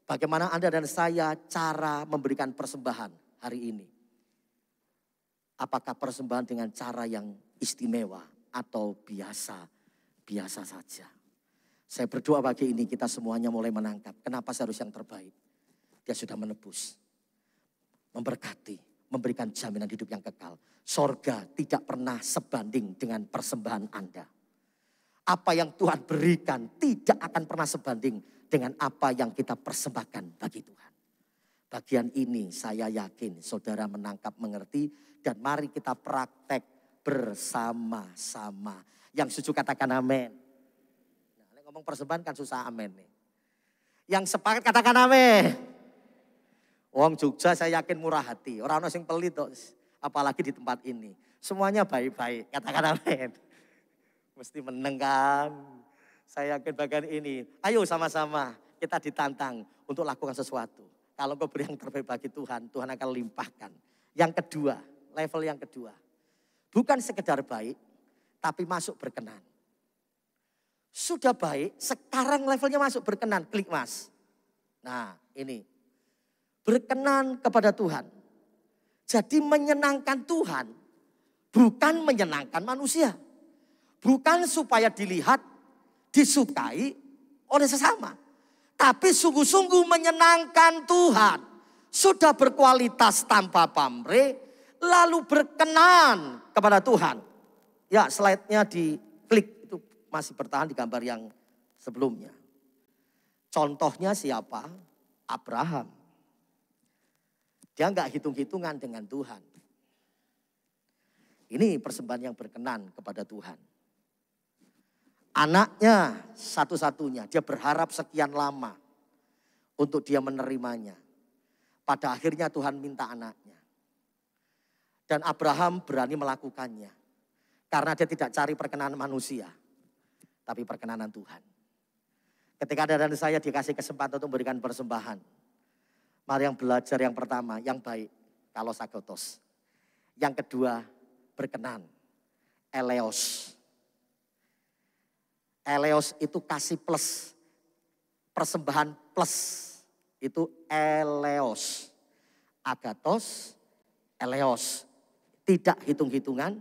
Bagaimana Anda dan saya cara memberikan persembahan hari ini. Apakah persembahan dengan cara yang istimewa atau biasa saja. Saya berdoa pagi ini kita semuanya mulai menangkap. Kenapa saya harus yang terbaik? Dia sudah menebus, memberkati, memberikan jaminan hidup yang kekal. Sorga tidak pernah sebanding dengan persembahan Anda. Apa yang Tuhan berikan tidak akan pernah sebanding dengan apa yang kita persembahkan bagi Tuhan. Bagian ini saya yakin saudara menangkap, mengerti, dan mari kita praktek bersama-sama. Yang setuju katakan amin. Nah, ngomong persembahan kan susah amin nih. Yang sepakat katakan amin. Wong Jogja saya yakin murah hati. Orang sing pelit toh, apalagi di tempat ini. Semuanya baik-baik, katakan amin. Mesti meneng kan. Saya yakin bagian ini. Ayo sama-sama kita ditantang untuk lakukan sesuatu. Kalau kau beri yang terbaik bagi Tuhan, Tuhan akan limpahkan. Yang kedua, level yang kedua. Bukan sekedar baik, tapi masuk berkenan. Sudah baik, sekarang levelnya masuk berkenan. Klik mas. Nah ini. Berkenan kepada Tuhan. Jadi menyenangkan Tuhan. Bukan menyenangkan manusia. Bukan supaya dilihat, disukai oleh sesama. Tapi sungguh-sungguh menyenangkan Tuhan. Sudah berkualitas tanpa pamrih. Lalu berkenan kepada Tuhan. Ya slide-nya diklik. Itu masih bertahan di gambar yang sebelumnya. Contohnya siapa? Abraham. Dia enggak hitung-hitungan dengan Tuhan. Ini persembahan yang berkenan kepada Tuhan. Anaknya satu-satunya, dia berharap sekian lama untuk dia menerimanya. Pada akhirnya Tuhan minta anaknya. Dan Abraham berani melakukannya. Karena dia tidak cari perkenanan manusia, tapi perkenanan Tuhan. Ketika ada dan saya dikasih kesempatan untuk memberikan persembahan. Mari yang belajar yang pertama, yang baik, kalos agatos. Yang kedua, berkenan, eleos. Eleos itu kasih plus, persembahan plus, itu eleos. Agatos, eleos. Tidak hitung-hitungan,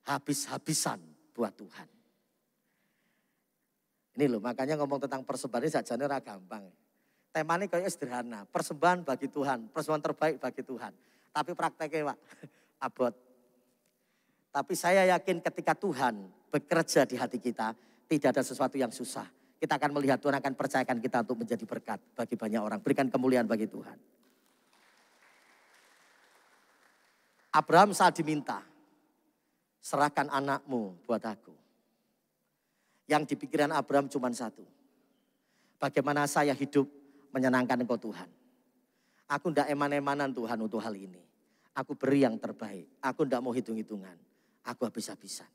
habis-habisan buat Tuhan. Ini loh, makanya ngomong tentang persembahan ini sajane ora gampang. Temanya kayak sederhana, persembahan bagi Tuhan, persembahan terbaik bagi Tuhan. Tapi prakteknya Pak, abot. Tapi saya yakin ketika Tuhan bekerja di hati kita, tidak ada sesuatu yang susah. Kita akan melihat Tuhan akan percayakan kita untuk menjadi berkat bagi banyak orang. Berikan kemuliaan bagi Tuhan. Abraham saat diminta, serahkan anakmu buat aku. Yang di pikiran Abraham cuma satu. Bagaimana saya hidup menyenangkan Engkau Tuhan. Aku tidak eman-emanan Tuhan untuk hal ini. Aku beri yang terbaik. Aku tidak mau hitung-hitungan. Aku habis-habisan.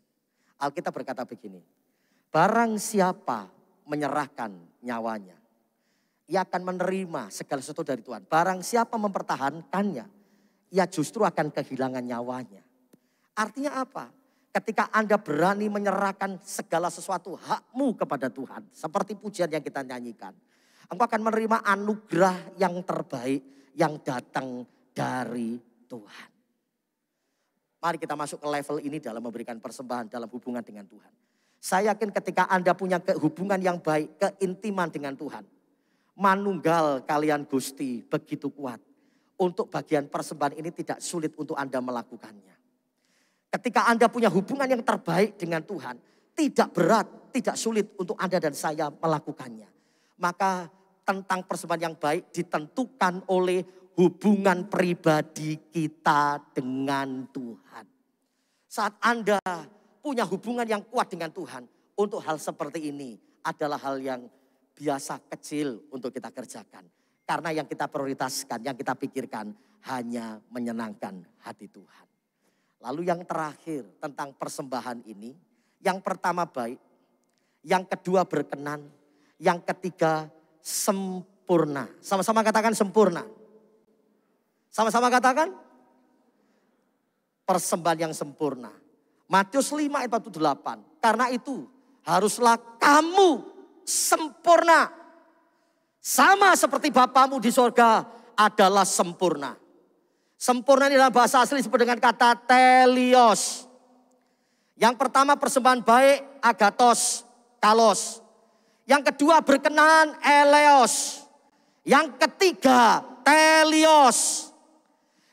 Alkitab berkata begini. Barang siapa menyerahkan nyawanya, ia akan menerima segala sesuatu dari Tuhan. Barang siapa mempertahankannya, ia justru akan kehilangan nyawanya. Artinya apa? Ketika Anda berani menyerahkan segala sesuatu hakmu kepada Tuhan. Seperti pujian yang kita nyanyikan. Engkau akan menerima anugerah yang terbaik yang datang dari Tuhan. Mari kita masuk ke level ini dalam memberikan persembahan dalam hubungan dengan Tuhan. Saya yakin ketika Anda punya hubungan yang baik, keintiman dengan Tuhan. Manunggal kalian Gusti begitu kuat. Untuk bagian persembahan ini tidak sulit untuk Anda melakukannya. Ketika Anda punya hubungan yang terbaik dengan Tuhan. Tidak berat, tidak sulit untuk Anda dan saya melakukannya. Maka tentang persembahan yang baik ditentukan oleh hubungan pribadi kita dengan Tuhan. Saat Anda punya hubungan yang kuat dengan Tuhan, untuk hal seperti ini adalah hal yang biasa kecil untuk kita kerjakan. Karena yang kita prioritaskan, yang kita pikirkan hanya menyenangkan hati Tuhan. Lalu yang terakhir tentang persembahan ini, yang pertama baik, yang kedua berkenan, yang ketiga sempurna. Sama-sama katakan sempurna. Sama-sama katakan persembahan yang sempurna. Matius 5 ayat 48. Karena itu haruslah kamu sempurna. Sama seperti Bapamu di sorga adalah sempurna. Sempurna ini dalam bahasa asli disebut dengan kata telios. Yang pertama persembahan baik agatos, kalos. Yang kedua berkenan eleos. Yang ketiga telios.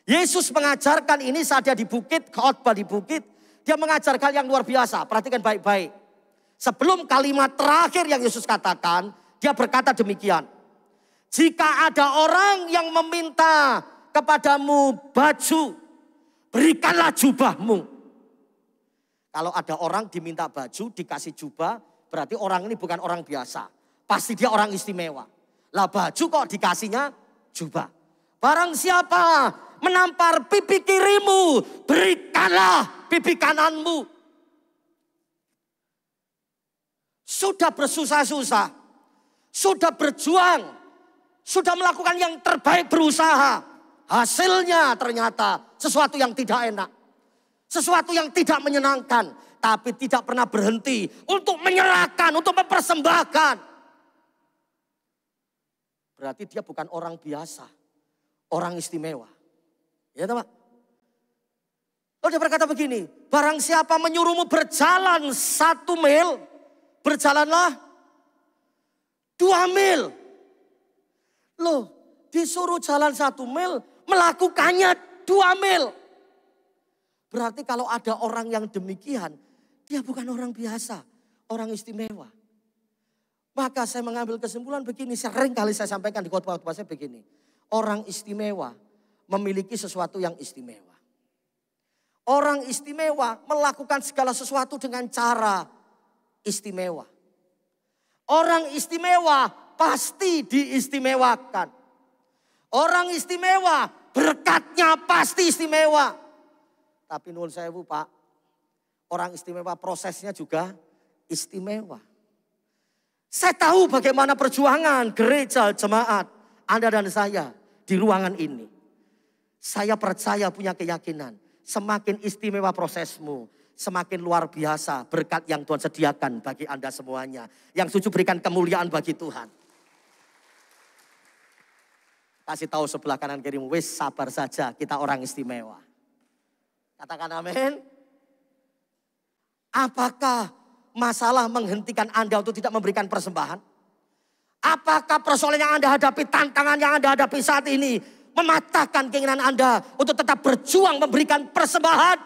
Yesus mengajarkan ini saat dia di bukit, khotbah di bukit. Dia mengajarkan yang luar biasa. Perhatikan baik-baik. Sebelum kalimat terakhir yang Yesus katakan, dia berkata demikian. Jika ada orang yang meminta kepadamu baju, berikanlah jubahmu. Kalau ada orang diminta baju, dikasih jubah, berarti orang ini bukan orang biasa. Pasti dia orang istimewa. Lah baju kok dikasihnya jubah. Barang siapa menampar pipi kirimu, berikanlah pipi kananmu. Sudah bersusah-susah, sudah berjuang, sudah melakukan yang terbaik berusaha. Hasilnya ternyata sesuatu yang tidak enak. Sesuatu yang tidak menyenangkan. Tapi tidak pernah berhenti untuk menyerahkan, untuk mempersembahkan. Berarti dia bukan orang biasa. Orang istimewa. Ya teman. Lalu dia berkata begini. Barang siapa menyuruhmu berjalan 1 mil. Berjalanlah 2 mil. Loh disuruh jalan 1 mil. Melakukannya 2 mil. Berarti kalau ada orang yang demikian. Dia bukan orang biasa. Orang istimewa. Maka saya mengambil kesimpulan begini. Sering kali saya sampaikan di khotbah-khotbah saya begini. Orang istimewa memiliki sesuatu yang istimewa. Orang istimewa melakukan segala sesuatu dengan cara istimewa. Orang istimewa pasti diistimewakan. Orang istimewa berkatnya pasti istimewa. Tapi nuwun sewu Pak, orang istimewa prosesnya juga istimewa. Saya tahu bagaimana perjuangan gereja, jemaat, Anda dan saya di ruangan ini. Saya percaya punya keyakinan, semakin istimewa prosesmu, semakin luar biasa berkat yang Tuhan sediakan bagi Anda semuanya. Yang setuju berikan kemuliaan bagi Tuhan. Kasih tahu sebelah kanan kirimu, wis sabar saja, kita orang istimewa. Katakan amin. Apakah masalah menghentikan Anda untuk tidak memberikan persembahan? Apakah persoalan yang Anda hadapi, tantangan yang Anda hadapi saat ini mematahkan keinginan Anda untuk tetap berjuang memberikan persembahan?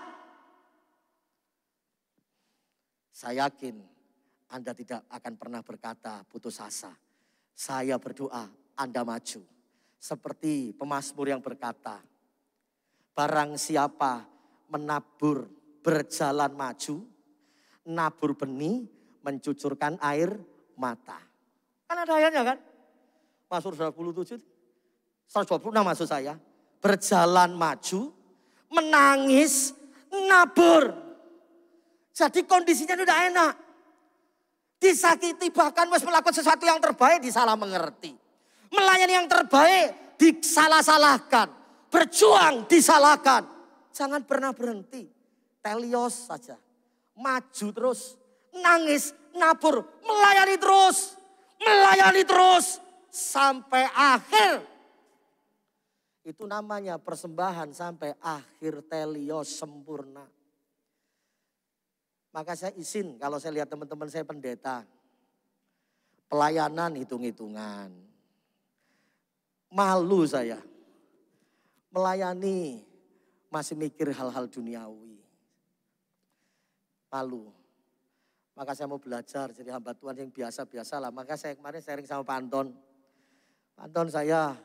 Saya yakin Anda tidak akan pernah berkata putus asa. Saya berdoa Anda maju. Seperti pemazmur yang berkata, barang siapa menabur berjalan maju, nabur benih, mencucurkan air mata. Kan ada ayatnya kan? Mazmur 27, 126 maksud saya. Berjalan maju, menangis, nabur. Jadi kondisinya udah enak. Disakiti bahkan harus melakukan sesuatu yang terbaik disalah mengerti. Melayani yang terbaik disalah-salahkan. Berjuang disalahkan. Jangan pernah berhenti. Telios saja. Maju terus. Nangis, nabur, melayani terus. Melayani terus. Sampai akhir. Itu namanya persembahan sampai akhir telios sempurna. Maka saya izin kalau saya lihat teman-teman saya pendeta. Pelayanan hitung-hitungan. Malu saya. Melayani masih mikir hal-hal duniawi. Malu. Maka saya mau belajar jadi hamba Tuhan yang biasa-biasa lah. Maka saya kemarin sharing sama Pak Anton. Pak Anton saya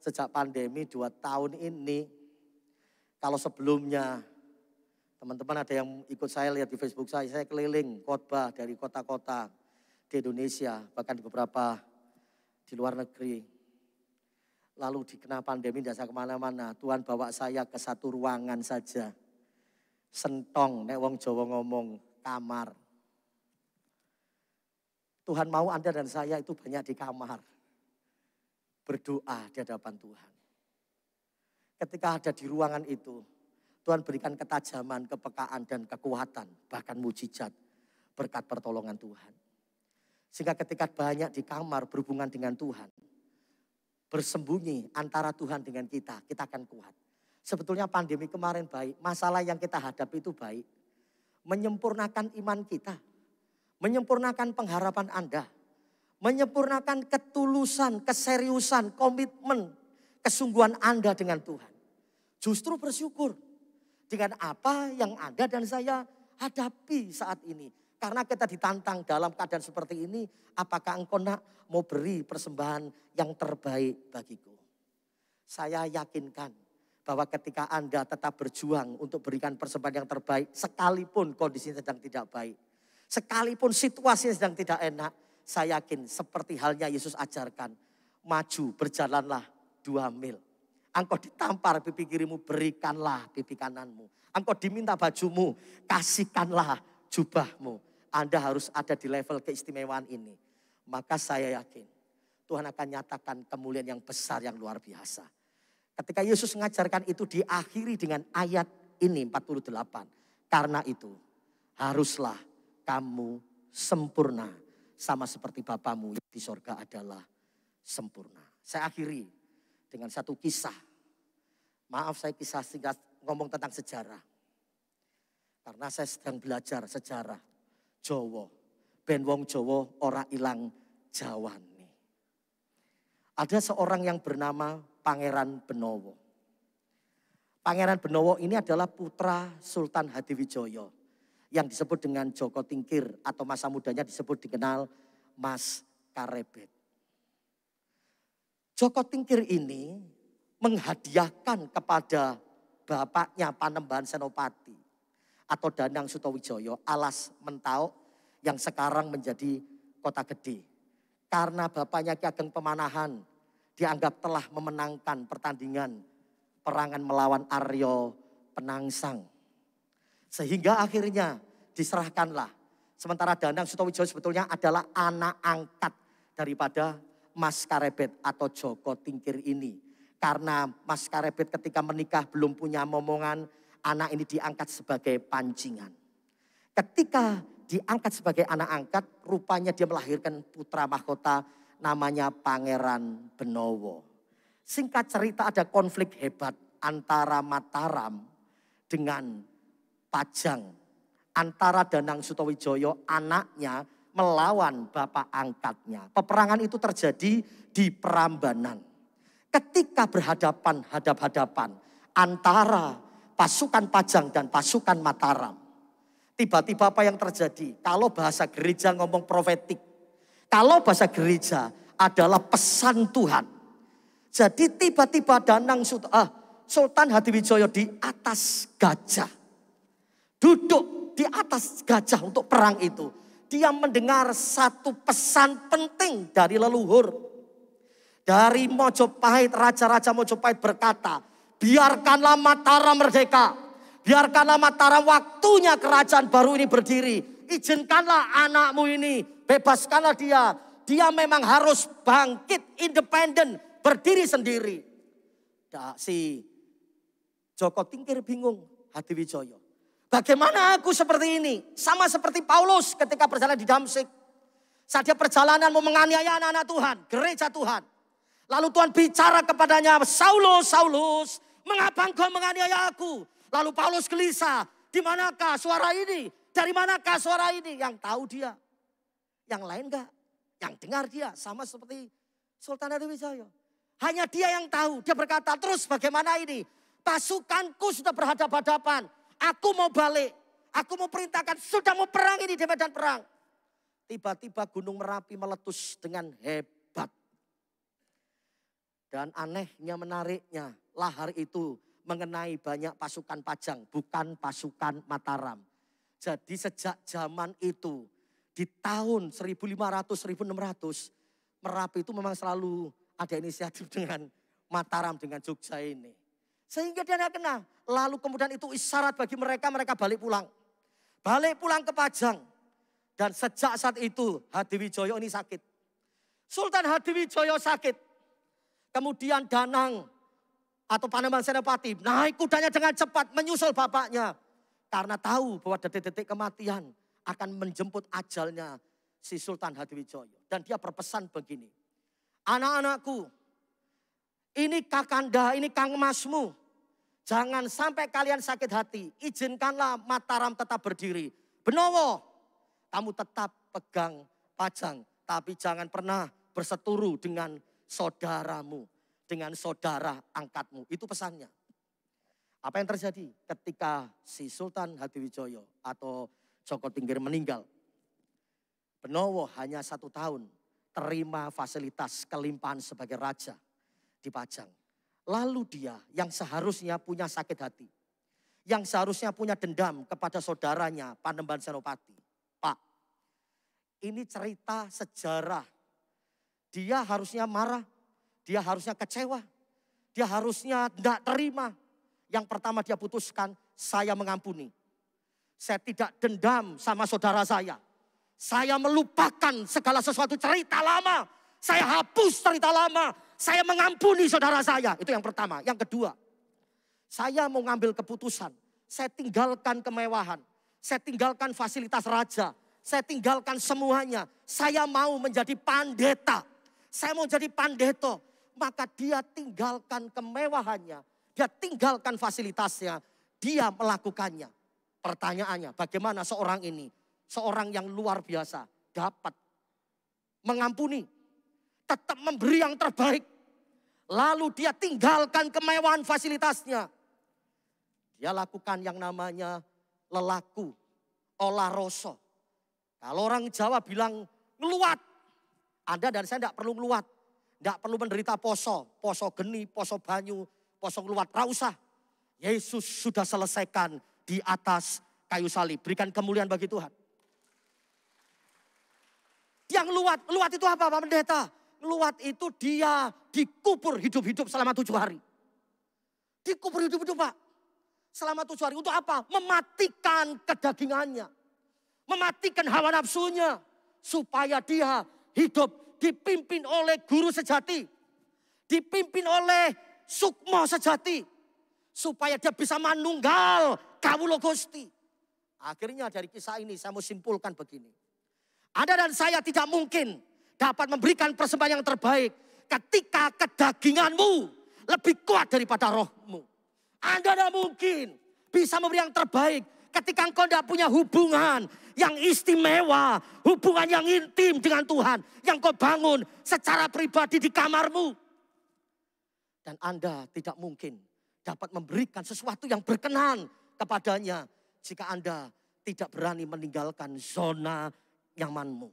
sejak pandemi 2 tahun ini. Kalau sebelumnya teman-teman ada yang ikut saya lihat di Facebook saya keliling khotbah dari kota-kota di Indonesia, bahkan di beberapa di luar negeri. Lalu dikena pandemi tidak saya kemana-mana, Tuhan bawa saya ke satu ruangan saja. Sentong, nek wong Jawa ngomong, kamar. Tuhan mau Anda dan saya itu banyak di kamar. Berdoa di hadapan Tuhan. Ketika ada di ruangan itu, Tuhan berikan ketajaman, kepekaan dan kekuatan, bahkan mujizat berkat pertolongan Tuhan. Sehingga ketika banyak di kamar berhubungan dengan Tuhan, bersembunyi antara Tuhan dengan kita akan kuat. Sebetulnya pandemi kemarin baik, masalah yang kita hadapi itu baik. Menyempurnakan iman kita, menyempurnakan pengharapan Anda, menyempurnakan ketulusan, keseriusan, komitmen, kesungguhan Anda dengan Tuhan. Justru bersyukur dengan apa yang Anda dan saya hadapi saat ini. Karena kita ditantang dalam keadaan seperti ini, apakah engkau nak mau beri persembahan yang terbaik bagiku? Saya yakinkan bahwa ketika Anda tetap berjuang untuk berikan persembahan yang terbaik, sekalipun kondisinya sedang tidak baik, sekalipun situasinya sedang tidak enak, saya yakin seperti halnya Yesus ajarkan, maju berjalanlah 2 mil. Engkau ditampar pipi kirimu, berikanlah pipi kananmu. Engkau diminta bajumu, kasihkanlah jubahmu. Anda harus ada di level keistimewaan ini. Maka saya yakin Tuhan akan nyatakan kemuliaan yang besar yang luar biasa. Ketika Yesus mengajarkan itu diakhiri dengan ayat ini 48. Karena itu haruslah kamu sempurna sama seperti Bapamu di sorga adalah sempurna. Saya akhiri dengan satu kisah. Maaf saya kisah singkat ngomong tentang sejarah. Karena saya sedang belajar sejarah Jawa. Ben wong Jawa ora ilang jawane. Ada seorang yang bernama Pangeran Benowo. Pangeran Benowo ini adalah putra Sultan Hadiwijaya. Yang disebut dengan Joko Tingkir atau masa mudanya disebut dikenal Mas Karebet. Joko Tingkir ini menghadiahkan kepada bapaknya Panembahan Senopati atau Danang Sutawijaya alas Mentau yang sekarang menjadi Kota Gede. Karena bapaknya Ki Ageng Pemanahan dianggap telah memenangkan pertandingan perangan melawan Aryo Penangsang. Sehingga akhirnya diserahkanlah. Sementara Danang Sutawijaya sebetulnya adalah anak angkat daripada Mas Karebet atau Joko Tingkir ini. Karena Mas Karebet ketika menikah belum punya momongan, anak ini diangkat sebagai pancingan. Ketika diangkat sebagai anak angkat, rupanya dia melahirkan putra mahkota namanya Pangeran Benowo. Singkat cerita ada konflik hebat antara Mataram dengan Pajang. Antara Danang Sutawijaya anaknya melawan bapak angkatnya. Peperangan itu terjadi di Prambanan. Ketika berhadapan antara pasukan Pajang dan pasukan Mataram. Tiba-tiba apa yang terjadi? Kalau bahasa gereja ngomong profetik. Kalau bahasa gereja adalah pesan Tuhan. Jadi tiba-tiba Danang Sultan Hadiwijaya di atas gajah. Duduk di atas gajah untuk perang itu. dia mendengar satu pesan penting dari leluhur. Dari Mojopahit, Raja-Raja Mojopahit berkata, biarkanlah Mataram merdeka. Biarkanlah Mataram waktunya kerajaan baru ini berdiri. Izinkanlah anakmu ini, bebaskanlah dia. Dia memang harus bangkit, independen, berdiri sendiri. Si Joko Tingkir bingung, Hadiwijoyo. Bagaimana aku seperti ini? Sama seperti Paulus ketika berjalan di Damsyik. Saat dia perjalanan mau menganiaya anak-anak Tuhan, gereja Tuhan. Lalu Tuhan bicara kepadanya, Saulus, Saulus, mengapa engkau menganiaya aku? Lalu Paulus gelisah, di manakah suara ini? Dari manakah suara ini? Yang tahu dia, yang lain enggak. Yang dengar dia, sama seperti Sultan Hadiwijoyo. Hanya dia yang tahu, dia berkata, terus bagaimana ini? Pasukanku sudah berhadapan-hadapan, aku mau balik. Aku mau perintahkan, sudah mau perang ini di medan perang. Tiba-tiba Gunung Merapi meletus dengan hebat. Dan anehnya, menariknya, lahar itu mengenai banyak pasukan Pajang, bukan pasukan Mataram. Jadi sejak zaman itu, di tahun 1500-1600, Merapi itu memang selalu ada inisiatif dengan Mataram, dengan Jogja ini. Sehingga dia tidak kena. Lalu kemudian itu isyarat bagi mereka, mereka balik pulang. Balik pulang ke Pajang. Dan sejak saat itu Hadiwijoyo ini sakit. Sultan Hadiwijoyo sakit. Kemudian Danang atau Panembahan Senopati naik kudanya dengan cepat menyusul bapaknya. Karena tahu bahwa detik-detik kematian akan menjemput ajalnya si Sultan Hadiwijoyo. Dan dia berpesan begini. Anak-anakku, ini kakanda, ini kang emasmu. Jangan sampai kalian sakit hati. Izinkanlah Mataram tetap berdiri. Benowo, kamu tetap pegang Pajang. Tapi jangan pernah berseturu dengan saudaramu, dengan saudara angkatmu. Itu pesannya. Apa yang terjadi ketika si Sultan Hadiwijoyo atau Joko Tingkir meninggal? Benowo hanya 1 tahun terima fasilitas kelimpahan sebagai raja di Pajang. Lalu dia yang seharusnya punya sakit hati, yang seharusnya punya dendam kepada saudaranya Panembahan Senopati. Pak, ini cerita sejarah. Dia harusnya marah, dia harusnya kecewa, dia harusnya tidak terima. Yang pertama dia putuskan, saya mengampuni. Saya tidak dendam sama saudara saya. Saya melupakan segala sesuatu cerita lama. Saya hapus cerita lama. Saya mengampuni saudara saya. Itu yang pertama. Yang kedua, saya mau ngambil keputusan. Saya tinggalkan kemewahan. Saya tinggalkan fasilitas raja. Saya tinggalkan semuanya. Saya mau menjadi pandeta. Saya mau jadi pandeto. Maka dia tinggalkan kemewahannya. Dia tinggalkan fasilitasnya. Dia melakukannya. Pertanyaannya, bagaimana seorang ini, seorang yang luar biasa, dapat mengampuni, tetap memberi yang terbaik. Lalu dia tinggalkan kemewahan fasilitasnya. Dia lakukan yang namanya lelaku, olah rasa. Kalau orang Jawa bilang ngeluat. Anda dan saya tidak perlu ngeluat. Tidak perlu menderita poso, poso geni, poso banyu, poso ngeluat. Tidak usah. Yesus sudah selesaikan di atas kayu salib. Berikan kemuliaan bagi Tuhan. Dia ngeluat. Ngeluat itu apa Pak Pendeta? Ngeluat itu dia dikubur hidup-hidup selama 7 hari. Dikubur hidup-hidup Pak. Selama 7 hari. Untuk apa? Mematikan kedagingannya. Mematikan hawa nafsunya. Supaya dia hidup dipimpin oleh guru sejati. Dipimpin oleh sukma sejati. Supaya dia bisa manunggal kawula Gusti. Akhirnya dari kisah ini saya mau simpulkan begini. Anda dan saya tidak mungkin dapat memberikan persembahan yang terbaik ketika kedaginganmu lebih kuat daripada rohmu. Anda tidak mungkin bisa memberi yang terbaik ketika engkau tidak punya hubungan yang istimewa, hubungan yang intim dengan Tuhan, yang kau bangun secara pribadi di kamarmu. Dan Anda tidak mungkin dapat memberikan sesuatu yang berkenan kepadanya jika Anda tidak berani meninggalkan zona nyamanmu.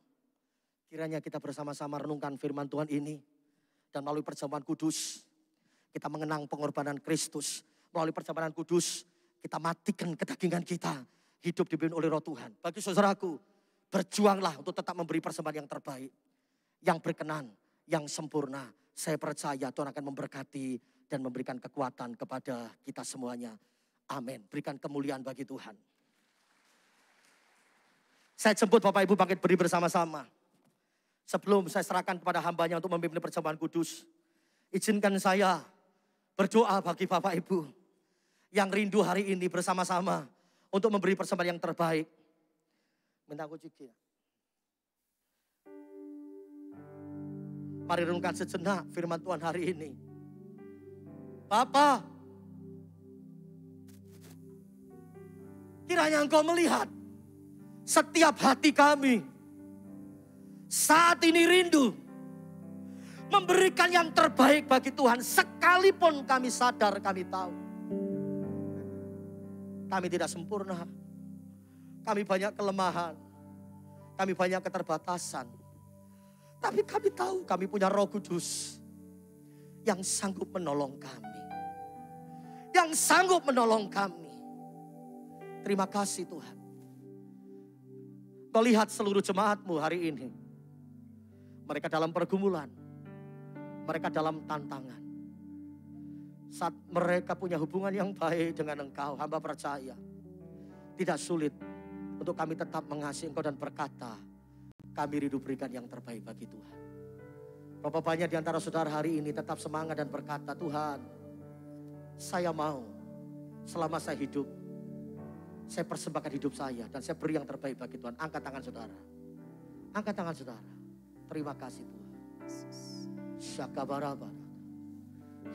Kiranya kita bersama-sama renungkan firman Tuhan ini. Dan melalui perjamuan kudus, kita mengenang pengorbanan Kristus. Melalui perjamuan kudus, kita matikan kedagingan kita. Hidup dipimpin oleh roh Tuhan. Bagi saudaraku, Berjuanglah untuk tetap memberi persembahan yang terbaik. Yang berkenan, yang sempurna. Saya percaya Tuhan akan memberkati dan memberikan kekuatan kepada kita semuanya. Amin. Berikan kemuliaan bagi Tuhan. Saya jemput Bapak Ibu bangkit beri bersama-sama. Sebelum saya serahkan kepada hambanya untuk memimpin persembahan kudus. Izinkan saya berdoa bagi Bapak Ibu yang rindu hari ini bersama-sama untuk memberi persembahan yang terbaik. Minta aku juga. Mari renungkan sejenak firman Tuhan hari ini. Bapa, kiranya Engkau melihat setiap hati kami saat ini rindu memberikan yang terbaik bagi Tuhan. Sekalipun kami sadar, kami tahu kami tidak sempurna. Kami banyak kelemahan. Kami banyak keterbatasan. Tapi kami tahu kami punya Roh Kudus yang sanggup menolong kami. Yang sanggup menolong kami. Terima kasih Tuhan. Kau lihat seluruh jemaat-Mu hari ini. Mereka dalam pergumulan. Mereka dalam tantangan. Saat mereka punya hubungan yang baik dengan Engkau, hamba percaya. Tidak sulit untuk kami tetap mengasihi Engkau dan berkata, kami rindu berikan yang terbaik bagi Tuhan. Berapa banyak di antara saudara hari ini tetap semangat dan berkata, Tuhan, saya mau selama saya hidup, saya persembahkan hidup saya dan saya beri yang terbaik bagi Tuhan. Angkat tangan saudara. Angkat tangan saudara. Terima kasih Tuhan. Syakabarabara.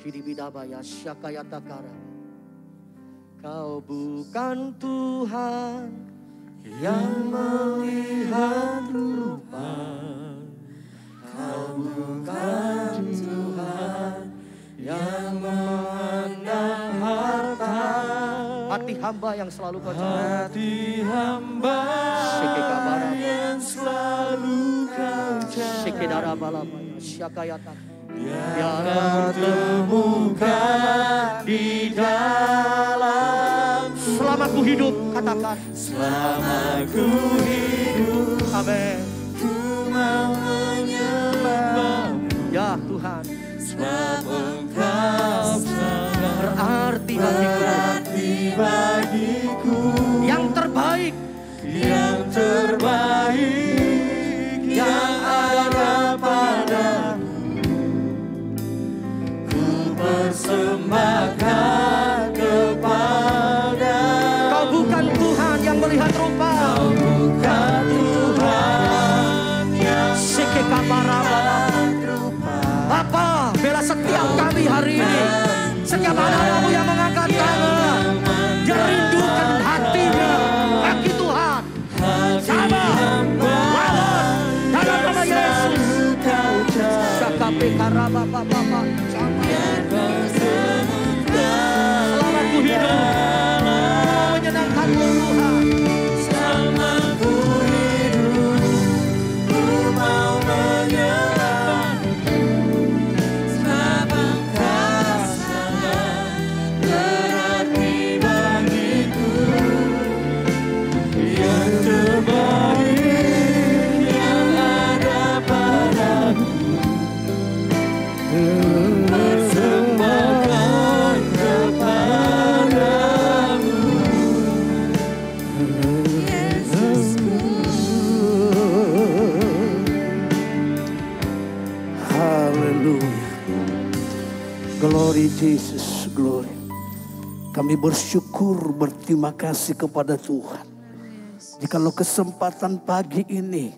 Hidibidabaya syakayatakara. Kau bukan Tuhan yang melihat rupa. Kau bukan Tuhan yang memandang harta. Hati hamba yang selalu kau jaga. Hati hamba yang selalu kau jaga. Biar temukan di dalam. Selama ku hidup, katakan. Selama ku hidup, Amin. ku mau menyembah-Mu. Ya Tuhan. Sebab Engkau sangat berarti bagiku. Yang terbaik. Yang terbaik yang ada padaku. Ku persembahkan kepada. Kau bukan Tuhan yang melihat rupa. Kau bukan Tuhan yang melihat rupa. Bapa, bela setiap kami hari ini. Setiap anak-Mu yang mengangkat tangan. Dia rindukan hatinya bagi Tuhan. Sama lawan dalam nama Yesus. Sakape karaba bapa. Selama ku hidup menyenangkan Tuhan. Selama ku hidup, ku mau menyembah-Mu. Sebab Engkau sangat berarti bagiku. Yang terbaik yang ada padaku. Persembahkan kepadamu, Yesusku. Haleluya. Glory Jesus, glory. Kami bersyukur, berterima kasih kepada Tuhan. Jikalau kesempatan pagi ini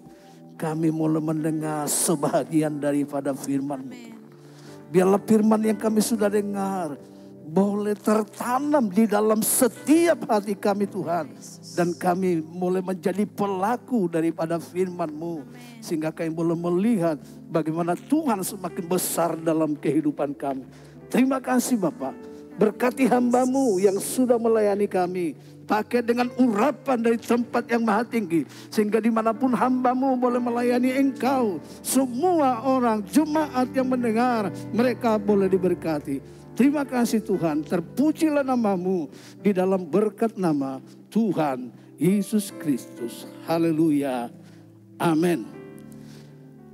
kami mulai mendengar sebahagian daripada firman-Mu. Biarlah firman yang kami sudah dengar boleh tertanam di dalam setiap hati kami Tuhan. Dan kami mulai menjadi pelaku daripada firman-Mu. Sehingga kami boleh melihat bagaimana Tuhan semakin besar dalam kehidupan kami. Terima kasih Bapak. Berkati hamba-Mu yang sudah melayani kami. Pakai dengan urapan dari tempat yang maha tinggi. Sehingga dimanapun hamba-Mu boleh melayani Engkau. Semua orang jemaat yang mendengar mereka boleh diberkati. Terima kasih Tuhan. Terpujilah nama-Mu di dalam berkat nama Tuhan Yesus Kristus. Haleluya. Amin.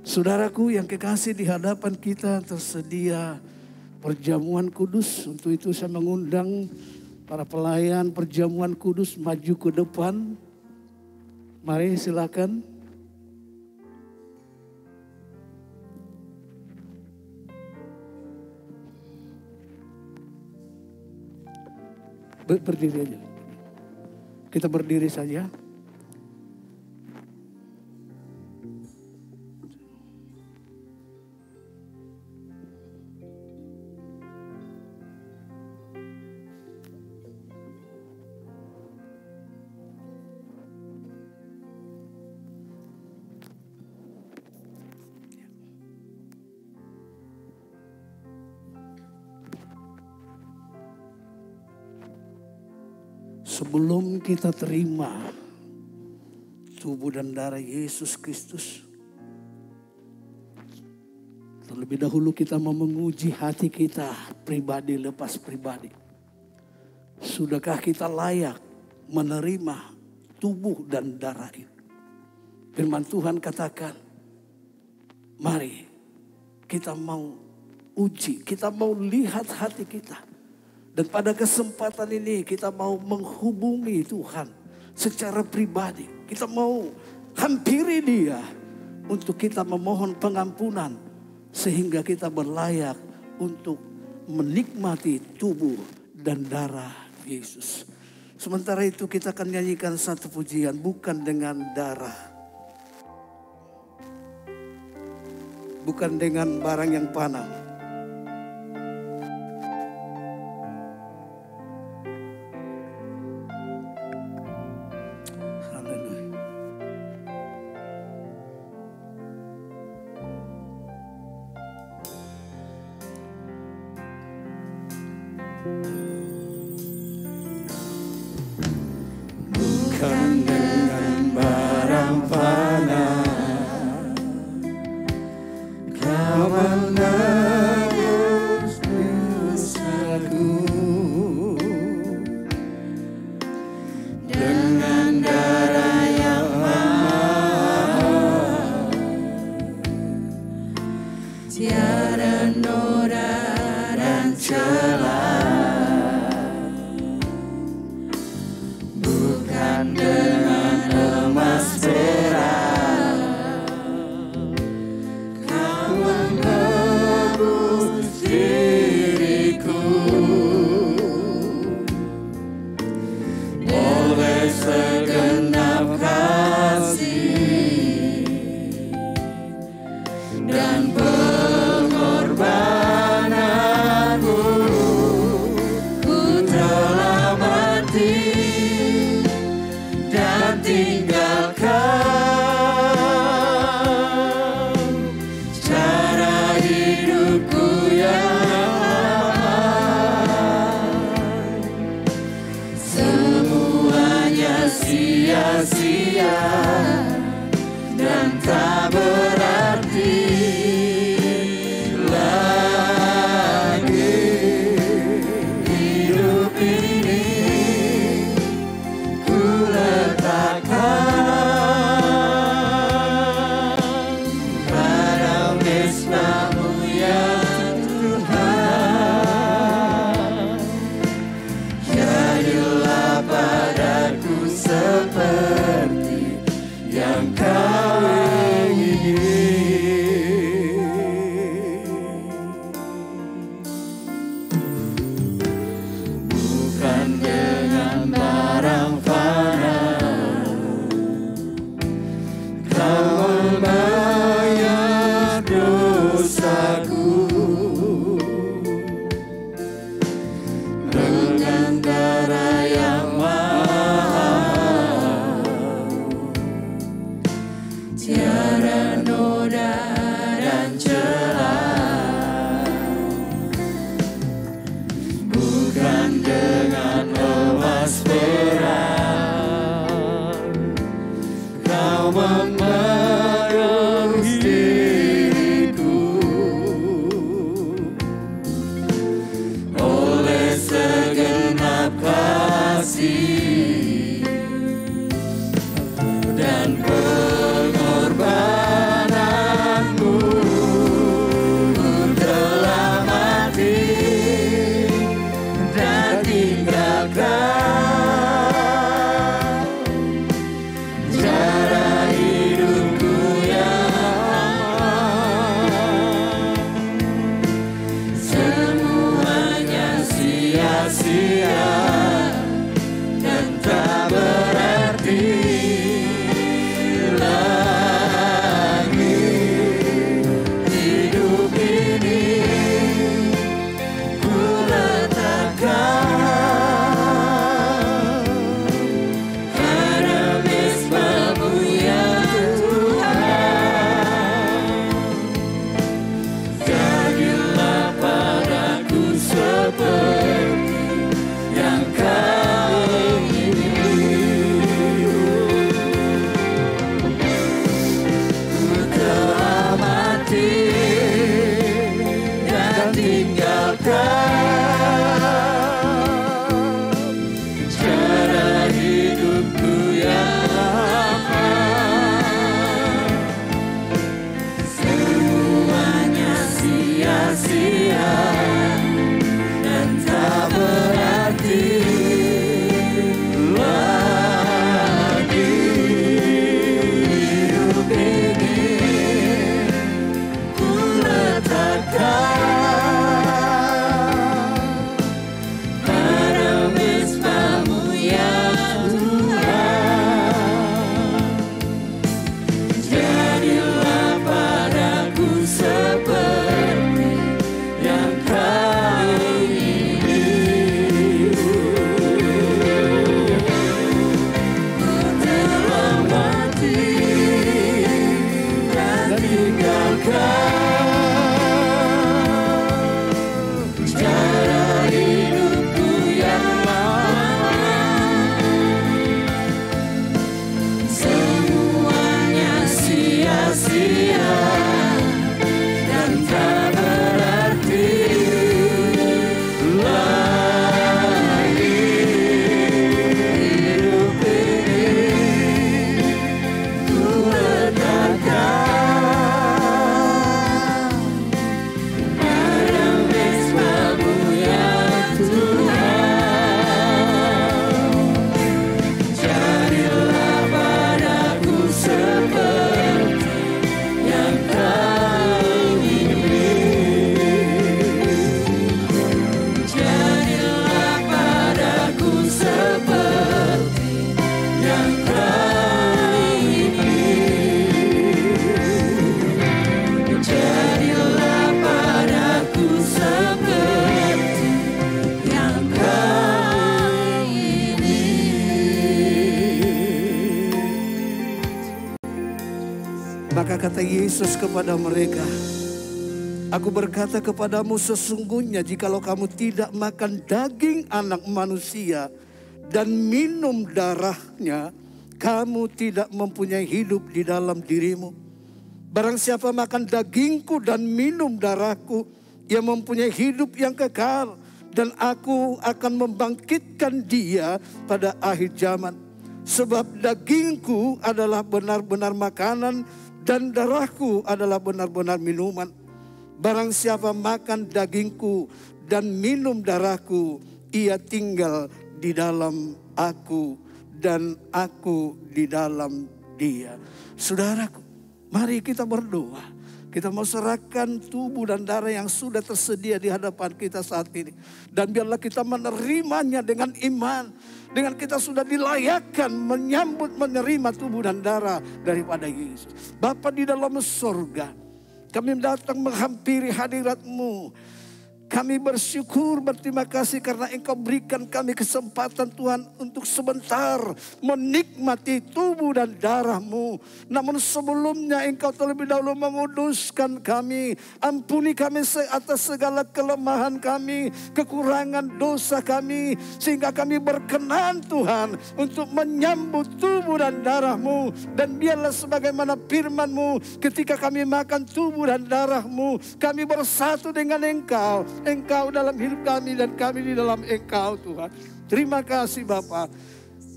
Saudaraku yang kekasih, di hadapan kita tersedia perjamuan kudus. Untuk itu saya mengundang para pelayan perjamuan kudus maju ke depan. Mari silakan. Berdiri aja. Kita berdiri saja. Sebelum kita terima tubuh dan darah Yesus Kristus, terlebih dahulu kita mau menguji hati kita pribadi lepas pribadi. Sudahkah kita layak menerima tubuh dan darah itu? Firman Tuhan katakan, mari kita mau uji, kita mau lihat hati kita. Dan pada kesempatan ini kita mau menghubungi Tuhan secara pribadi. Kita mau hampiri Dia untuk kita memohon pengampunan. Sehingga kita berlayak untuk menikmati tubuh dan darah Yesus. Sementara itu kita akan nyanyikan satu pujian, bukan dengan darah. Bukan dengan barang yang panah. Bukan dengan barang panah Kau menebus dosaku, dengan darah yang mahal, tiada noda dan celah. Dengan emas perak Kau menebus diriku, oleh segenap kasih dan pengorbananmu. Ku telah mati dan tinggalkan cara hidupku yang lama. Semuanya sia-sia dan tak berarti lagi. Hidup ini ku letakkan pada mesra-Mu ya Tuhan. Jadilah padaku seperti yang Kau ingin. Bukan dengan barang panah Kau membayar dosaku, dengan darah yang mahal, tiada noda dan celah. Bukan dengan emas perak Kau menebus diriku, oleh segenap kasih dan pengorbanan. tinggalkan cara hidupku yang lama. Semuanya sia-sia dan tak berarti lagi. Hidup ini ku letakkan pada mesbah-Mu ya Tuhan. Jadilah padaku seperti yang Kau ingini. Ku telah mati dan tinggalkan cara hidupku yang lama. Semuanya sia-sia dan tak berarti lagi. Hidup ini ku letakkan pada mesbah-Mu ya Tuhan. Jadilah padaku seperti yang Kau ingini. Jadilah padaku seperti yang Kau ingini. Jadilah padaku seperti yang Kau ingini. Maka kata Yesus kepada mereka, Aku berkata kepadamu sesungguhnya jikalau kamu tidak makan daging anak manusia dan minum darahnya, kamu tidak mempunyai hidup di dalam dirimu. Barang siapa makan dagingku dan minum darahku, ia mempunyai hidup yang kekal, dan aku akan membangkitkan dia pada akhir zaman. Sebab dagingku adalah benar-benar makanan dan darahku adalah benar-benar minuman. Barang siapa makan dagingku dan minum darahku, ia tinggal di dalam aku dan aku di dalam dia. Saudaraku, mari kita berdoa. Kita mau serahkan tubuh dan darah yang sudah tersedia di hadapan kita saat ini. Dan biarlah kita menerimanya dengan iman. Dengan kita sudah dilayakkan menyambut menerima tubuh dan darah daripada Yesus. Bapa di dalam surga, kami datang menghampiri hadirat-Mu. Kami bersyukur, berterima kasih karena Engkau berikan kami kesempatan Tuhan untuk sebentar menikmati tubuh dan darah-Mu. Namun sebelumnya Engkau terlebih dahulu menguduskan kami. Ampuni kami atas segala kelemahan kami, kekurangan dosa kami. Sehingga kami berkenan Tuhan untuk menyambut tubuh dan darah-Mu. Dan biarlah sebagaimana firman-Mu, ketika kami makan tubuh dan darah-Mu, kami bersatu dengan Engkau. Engkau dalam hidup kami dan kami di dalam Engkau Tuhan. Terima kasih Bapa.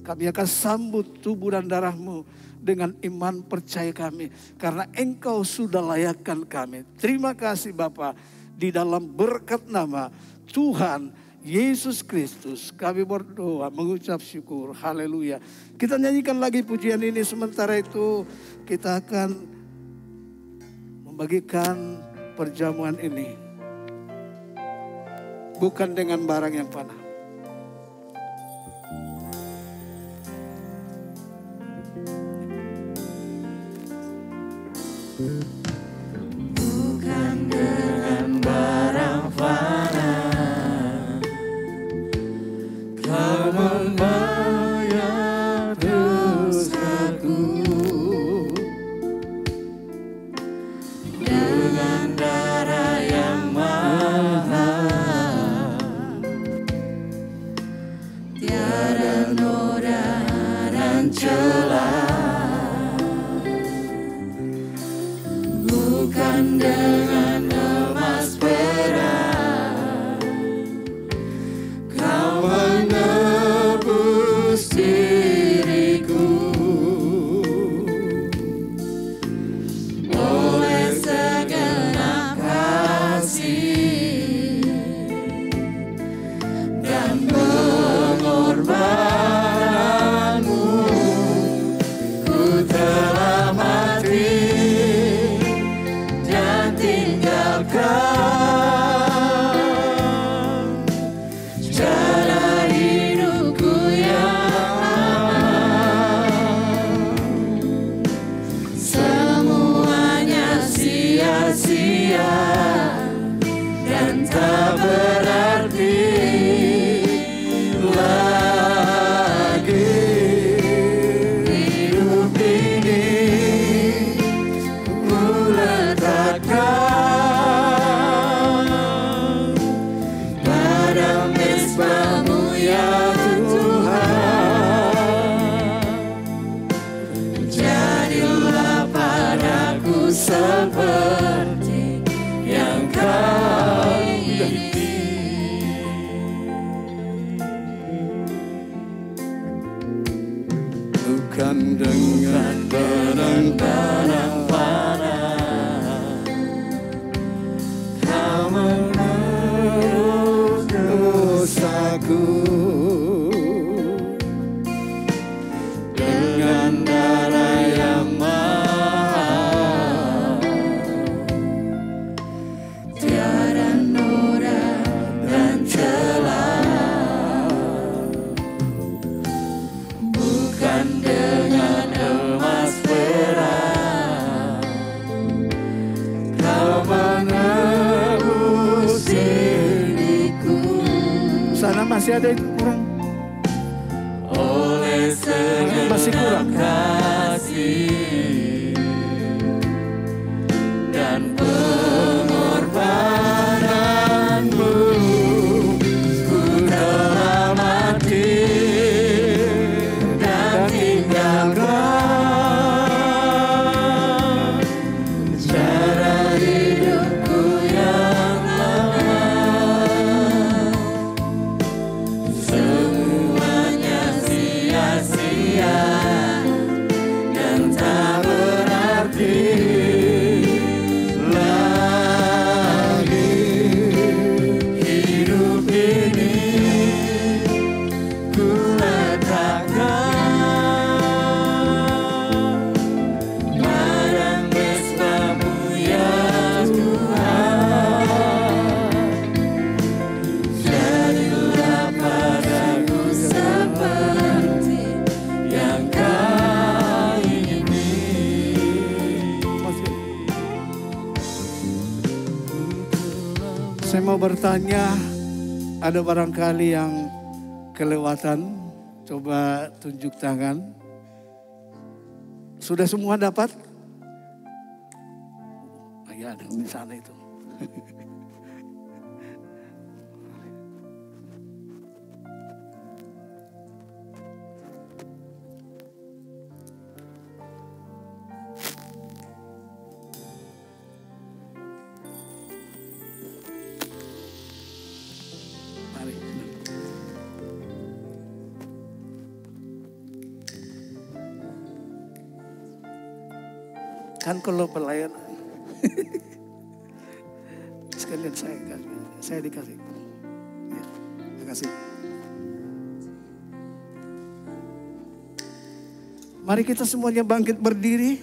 Kami akan sambut tubuh dan darah-Mu dengan iman percaya kami. Karena Engkau sudah layakkan kami. Terima kasih Bapa. Di dalam berkat nama Tuhan Yesus Kristus kami berdoa mengucap syukur. Haleluya. Kita nyanyikan lagi pujian ini. Sementara itu kita akan membagikan perjamuan ini. Bukan dengan barang yang fana. Bukan dengan barang fana Kau membayar dosaku. Dengan darah yang mahal, tiada noda dan celah. Bukan dengan emas perak seperti yang kau bukan dengan benang-benang panah kau menebus dosaku, dengan darah yang mahal tiada noda dan celah, bukan dengan emas perak kau menebus diriku. Sana masih ada yang kurang. Oleh Masih kurang. segenap kasih dan pengorbananmu, ku telah mati dan tinggalkan cara hidupku yang lama. Semuanya sia-sia dan tak berarti lagi. Hidup ini ku letakkan pada mesbah-Mu ya Tuhan. Jadilah padaku seperti yang kau ingini. Saya mau bertanya, ada barangkali yang kelewatan? Coba tunjuk tangan. Sudah semua dapat? Oh, ya, ada di sana itu. Mari. Kan kalau pelayanan sekalian saya dikasih. Ya, terima kasih. Mari kita semuanya bangkit berdiri.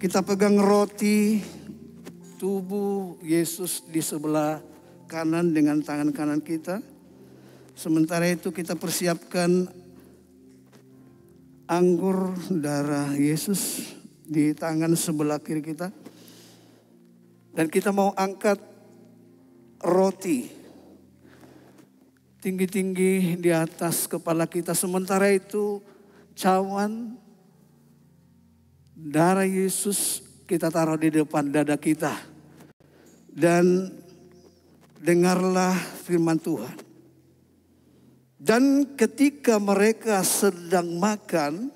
Kita pegang roti, tubuh Yesus di sebelah kanan dengan tangan kanan kita. Sementara itu kita persiapkan anggur darah Yesus di tangan sebelah kiri kita. Dan kita mau angkat roti tinggi-tinggi di atas kepala kita. Sementara itu cawan darah Yesus kita taruh di depan dada kita. Dan dengarlah firman Tuhan. Dan ketika mereka sedang makan,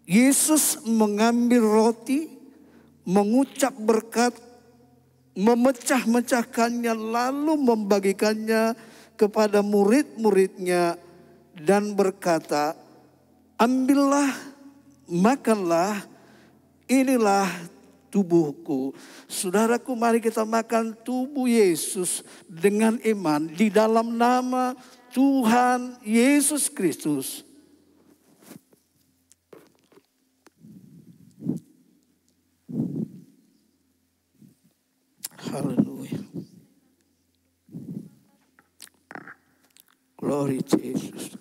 Yesus mengambil roti, mengucap berkat, memecah-mecahkannya, lalu membagikannya kepada murid-muridnya dan berkata, ambillah, makanlah, inilah tubuhku. Saudaraku, mari kita makan tubuh Yesus dengan iman di dalam nama Tuhan Yesus Kristus. Haleluya. Glory Jesus.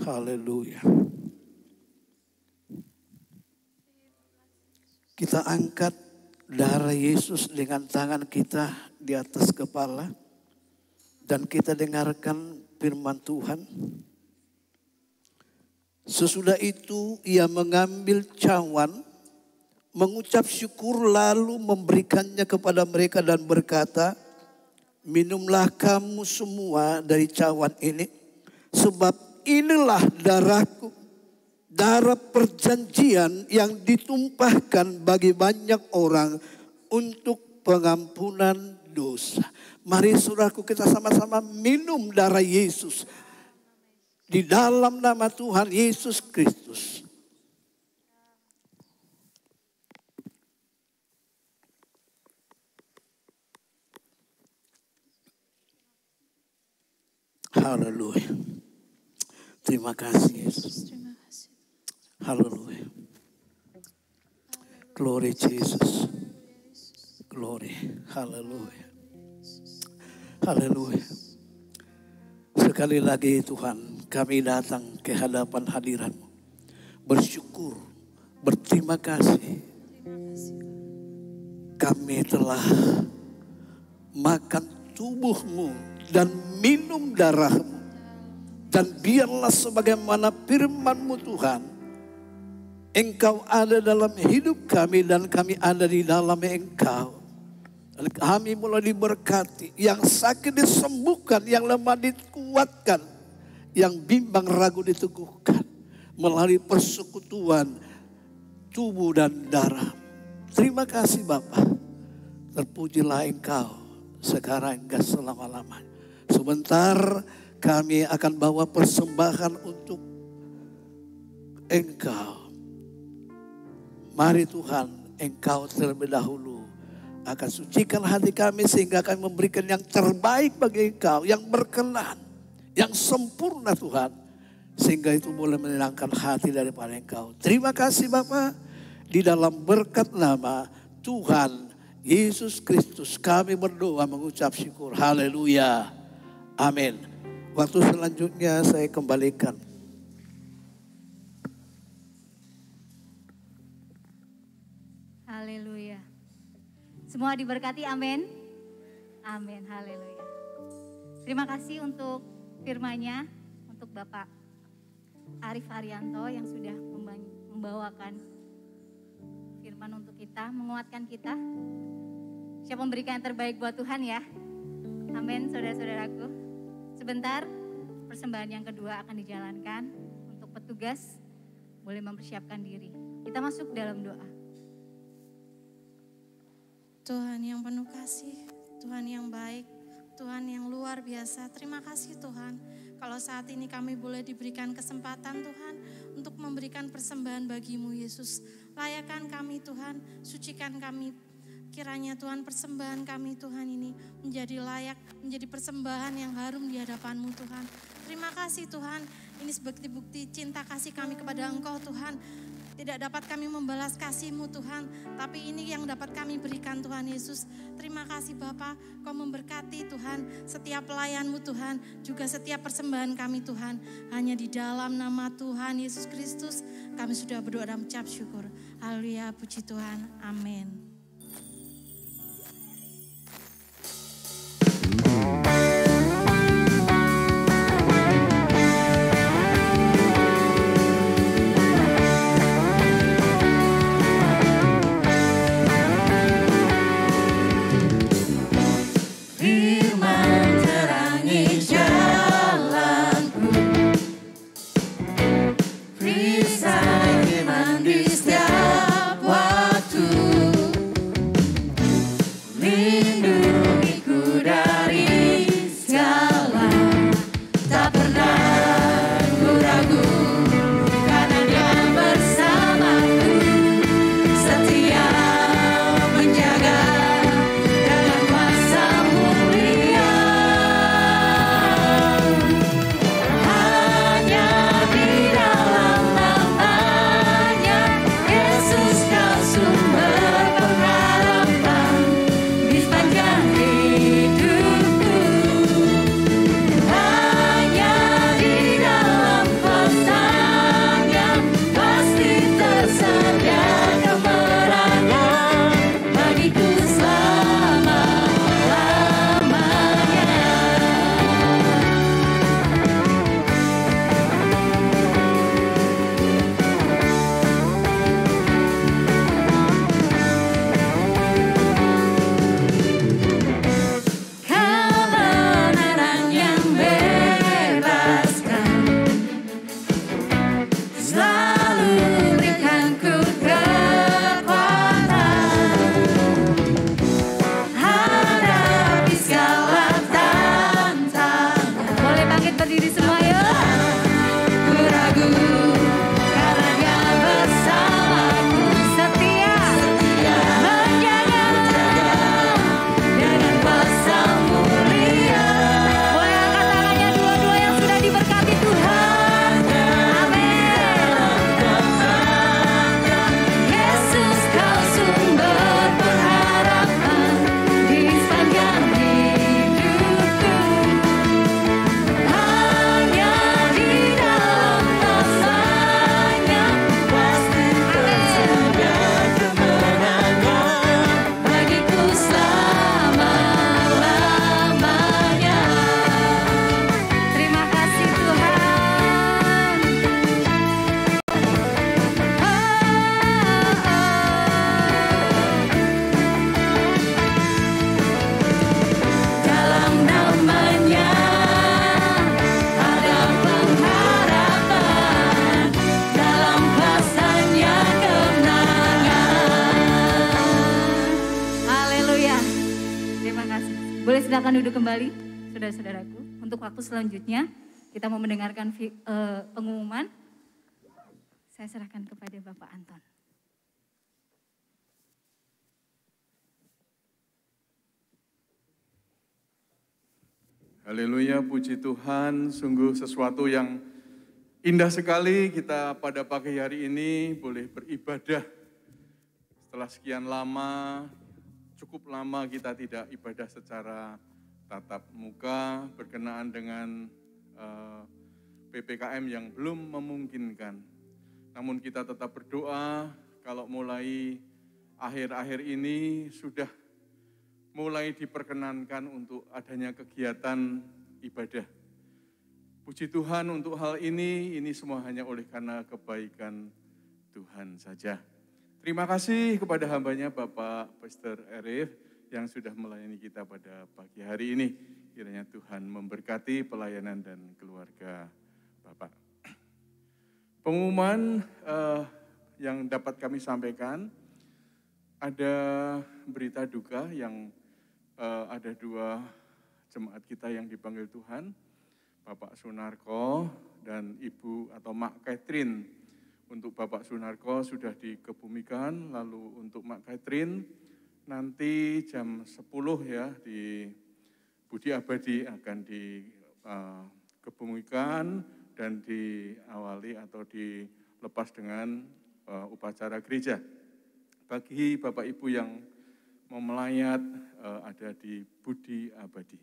Haleluya. Kita angkat darah Yesus dengan tangan kita di atas kepala. Dan kita dengarkan firman Tuhan. Sesudah itu ia mengambil cawan, mengucap syukur lalu memberikannya kepada mereka dan berkata, minumlah kamu semua dari cawan ini, sebab inilah darahku darah perjanjian yang ditumpahkan bagi banyak orang untuk pengampunan dosa. Mari saudaraku, kita sama-sama minum darah Yesus di dalam nama Tuhan Yesus Kristus. Haleluya. Terima kasih Yesus. Haleluya. Glory Jesus. Glory. Haleluya. Haleluya. Sekali lagi Tuhan, kami datang ke hadapan hadirat-Mu. Bersyukur, berterima kasih. Kami telah makan tubuh-Mu dan minum darah-Mu. Dan biarlah sebagaimana firman-Mu Tuhan, Engkau ada dalam hidup kami dan kami ada di dalam Engkau. Dan kami mulai diberkati, yang sakit disembuhkan, yang lemah dikuatkan, yang bimbang ragu diteguhkan. Melalui persekutuan tubuh dan darah. Terima kasih Bapa. Terpujilah Engkau sekarang hingga selama-lamanya. Sebentar kami akan bawa persembahan untuk Engkau. Mari Tuhan, Engkau terlebih dahulu akan sucikan hati kami sehingga kami memberikan yang terbaik bagi Engkau, yang berkenan, yang sempurna Tuhan. Sehingga itu boleh menyenangkan hati daripada Engkau. Terima kasih Bapa, di dalam berkat nama Tuhan Yesus Kristus kami berdoa mengucap syukur. Haleluya. Amin. Waktu selanjutnya saya kembalikan. Haleluya. Semua diberkati, amin. Amin, haleluya. Terima kasih untuk firman-Nya, untuk Bapak Arif Arianto yang sudah membawakan firman untuk kita, menguatkan kita. Siap memberikan yang terbaik buat Tuhan ya. Amin, saudara-saudaraku. Sebentar, persembahan yang kedua akan dijalankan. Untuk petugas, boleh mempersiapkan diri. Kita masuk dalam doa. Tuhan yang penuh kasih, Tuhan yang baik, Tuhan yang luar biasa. Terima kasih Tuhan, kalau saat ini kami boleh diberikan kesempatan Tuhan untuk memberikan persembahan bagi-Mu Yesus. Layakan kami Tuhan, sucikan kami. Kiranya Tuhan persembahan kami Tuhan ini menjadi layak, menjadi persembahan yang harum di hadapan-Mu Tuhan. Terima kasih Tuhan, ini sebagai bukti cinta kasih kami kepada Engkau Tuhan. Tidak dapat kami membalas kasih-Mu Tuhan, tapi ini yang dapat kami berikan Tuhan Yesus. Terima kasih Bapa, Kau memberkati Tuhan setiap pelayan-Mu Tuhan, juga setiap persembahan kami Tuhan. Hanya di dalam nama Tuhan Yesus Kristus kami sudah berdoa dan mengucap syukur. Haleluya, puji Tuhan, amin. Perisai iman di setiap waktu. Silakan duduk kembali, saudara-saudaraku. Untuk waktu selanjutnya, kita mau mendengarkan pengumuman. Saya serahkan kepada Bapak Anton. Haleluya, puji Tuhan, sungguh sesuatu yang indah sekali kita pada pagi hari ini boleh beribadah. Setelah sekian lama, cukup lama kita tidak ibadah secara tatap muka berkenaan dengan PPKM yang belum memungkinkan. Namun kita tetap berdoa kalau mulai akhir-akhir ini sudah mulai diperkenankan untuk adanya kegiatan ibadah. Puji Tuhan untuk hal ini semua hanya oleh karena kebaikan Tuhan saja. Terima kasih kepada hambanya Bapak Pastor Arif yang sudah melayani kita pada pagi hari ini. Kiranya Tuhan memberkati pelayanan dan keluarga Bapak. Pengumuman yang dapat kami sampaikan, ada berita duka yang ada 2 jemaat kita yang dipanggil Tuhan, Bapak Sunarko dan Ibu atau Mak Catherine. Untuk Bapak Sunarko sudah dikebumikan, lalu untuk Mak Catherine nanti jam 10 ya di Budi Abadi akan dikebumikan dan diawali atau dilepas dengan upacara gereja. Bagi Bapak Ibu yang mau melayat ada di Budi Abadi.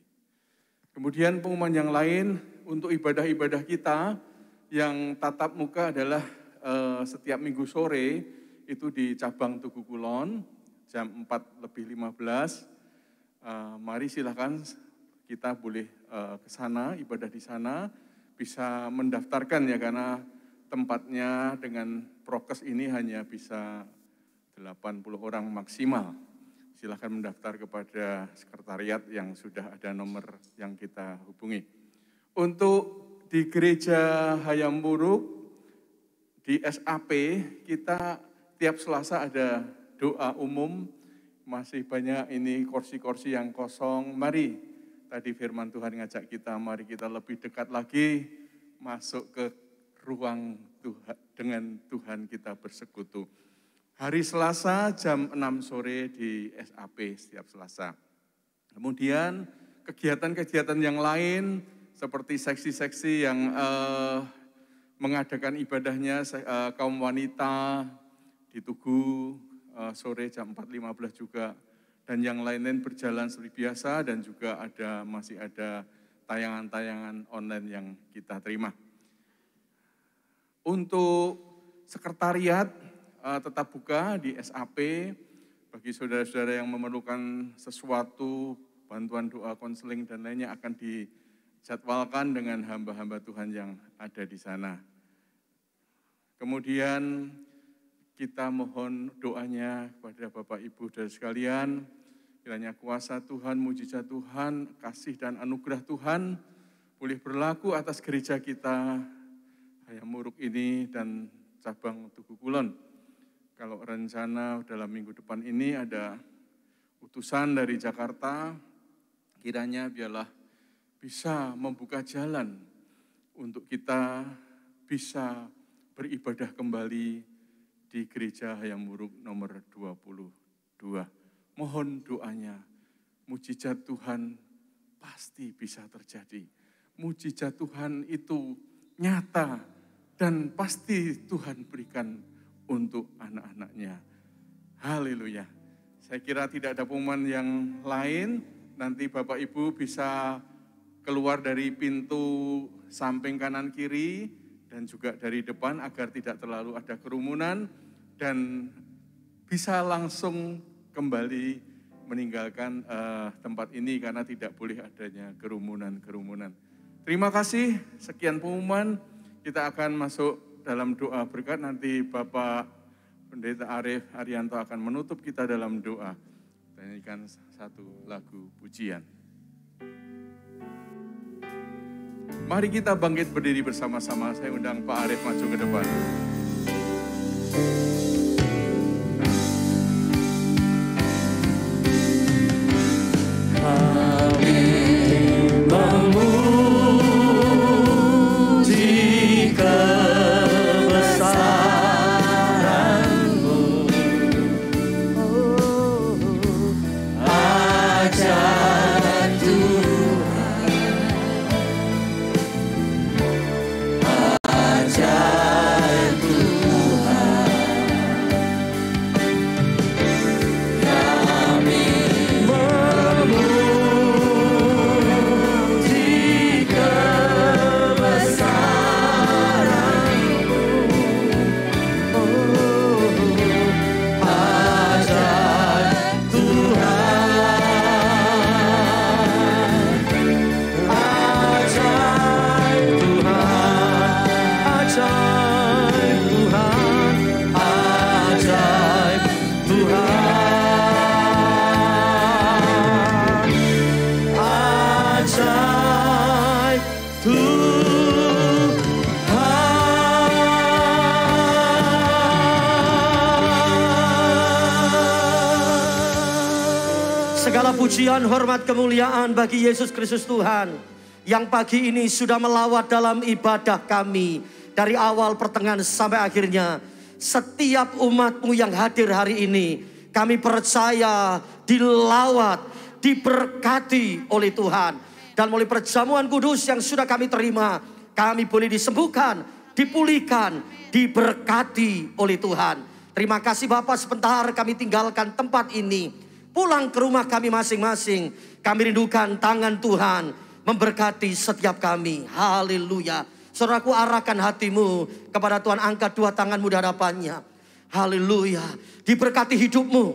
Kemudian pengumuman yang lain untuk ibadah-ibadah kita yang tatap muka adalah setiap minggu sore itu di cabang Tugu Kulon jam 4:15. Mari silakan kita boleh ke sana, ibadah di sana, bisa mendaftarkan ya karena tempatnya dengan prokes ini hanya bisa 80 orang maksimal. Silakan mendaftar kepada sekretariat yang sudah ada nomor yang kita hubungi. Untuk di Gereja Hayam Wuruk, di SAP, kita tiap Selasa ada doa umum, masih banyak ini kursi-kursi yang kosong. Mari, tadi firman Tuhan ngajak kita, mari kita lebih dekat lagi, masuk ke ruang Tuhan, dengan Tuhan kita bersekutu. Hari Selasa jam 6 sore di SAP setiap Selasa. Kemudian kegiatan-kegiatan yang lain seperti seksi-seksi yang mengadakan ibadahnya kaum wanita di Tugu sore jam 4:15 juga. Dan yang lain-lain berjalan seperti biasa dan juga masih ada tayangan-tayangan online yang kita terima. Untuk sekretariat tetap buka di SAP bagi saudara-saudara yang memerlukan sesuatu, bantuan doa, konseling dan lainnya akan dijadwalkan dengan hamba-hamba Tuhan yang ada di sana. Kemudian kita mohon doanya kepada Bapak Ibu dan sekalian, kiranya kuasa Tuhan, mujizat Tuhan, kasih dan anugerah Tuhan boleh berlaku atas gereja kita Hayam Wuruk ini dan cabang Tugu Kulon. Kalau rencana dalam minggu depan ini ada utusan dari Jakarta, kiranya biarlah bisa membuka jalan untuk kita bisa beribadah kembali di Gereja Hayam Wuruk nomor 22. Mohon doanya, mujizat Tuhan pasti bisa terjadi. Mujizat Tuhan itu nyata dan pasti Tuhan berikan untuk anak-anaknya. Haleluya. Saya kira tidak ada pengumuman yang lain. Nanti Bapak Ibu bisa keluar dari pintu samping kanan kiri dan juga dari depan agar tidak terlalu ada kerumunan dan bisa langsung kembali meninggalkan tempat ini karena tidak boleh adanya kerumunan-kerumunan. Terima kasih, sekian pengumuman. Kita akan masuk dalam doa berkat, nanti Bapak Pendeta Arif Arianto akan menutup kita dalam doa. Nyanyikan satu lagu pujian. Mari kita bangkit berdiri bersama-sama. Saya undang Pak Arif maju ke depan. Amin. pujian, hormat, kemuliaan bagi Yesus Kristus Tuhan. Yang pagi ini sudah melawat dalam ibadah kami. Dari awal, pertengahan, sampai akhirnya. Setiap umat-Mu yang hadir hari ini, kami percaya dilawat, diberkati oleh Tuhan. Dan melalui perjamuan kudus yang sudah kami terima, kami boleh disembuhkan, dipulihkan, diberkati oleh Tuhan. Terima kasih Bapak, sebentar kami tinggalkan tempat ini. Pulang ke rumah kami masing-masing. Kami rindukan tangan Tuhan memberkati setiap kami. Haleluya. Saudaraku, arahkan hatimu kepada Tuhan, angkat dua tanganmu di hadapannya. Haleluya. Diberkati hidupmu,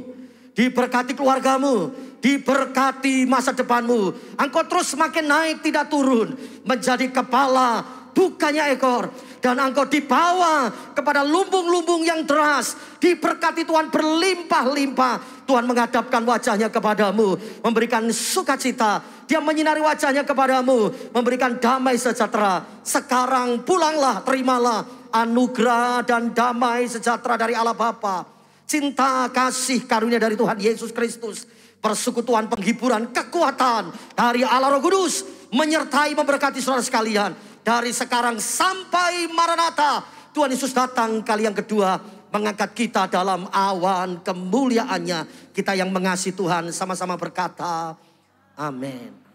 diberkati keluargamu, diberkati masa depanmu. Engkau terus semakin naik, tidak turun, menjadi kepala, bukannya ekor. Dan engkau dibawa kepada lumbung-lumbung yang deras. Diberkati Tuhan berlimpah-limpah. Tuhan menghadapkan wajahnya kepadamu, memberikan sukacita. Dia menyinari wajahnya kepadamu, memberikan damai sejahtera. Sekarang pulanglah, terimalah anugerah dan damai sejahtera dari Allah Bapa. Cinta, kasih, karunia dari Tuhan Yesus Kristus. Persekutuan, penghiburan, kekuatan dari Allah Roh Kudus menyertai, memberkati saudara sekalian. Dari sekarang sampai Maranatha, Tuhan Yesus datang kali yang kedua, mengangkat kita dalam awan kemuliaannya. Kita yang mengasihi Tuhan sama-sama berkata, amin.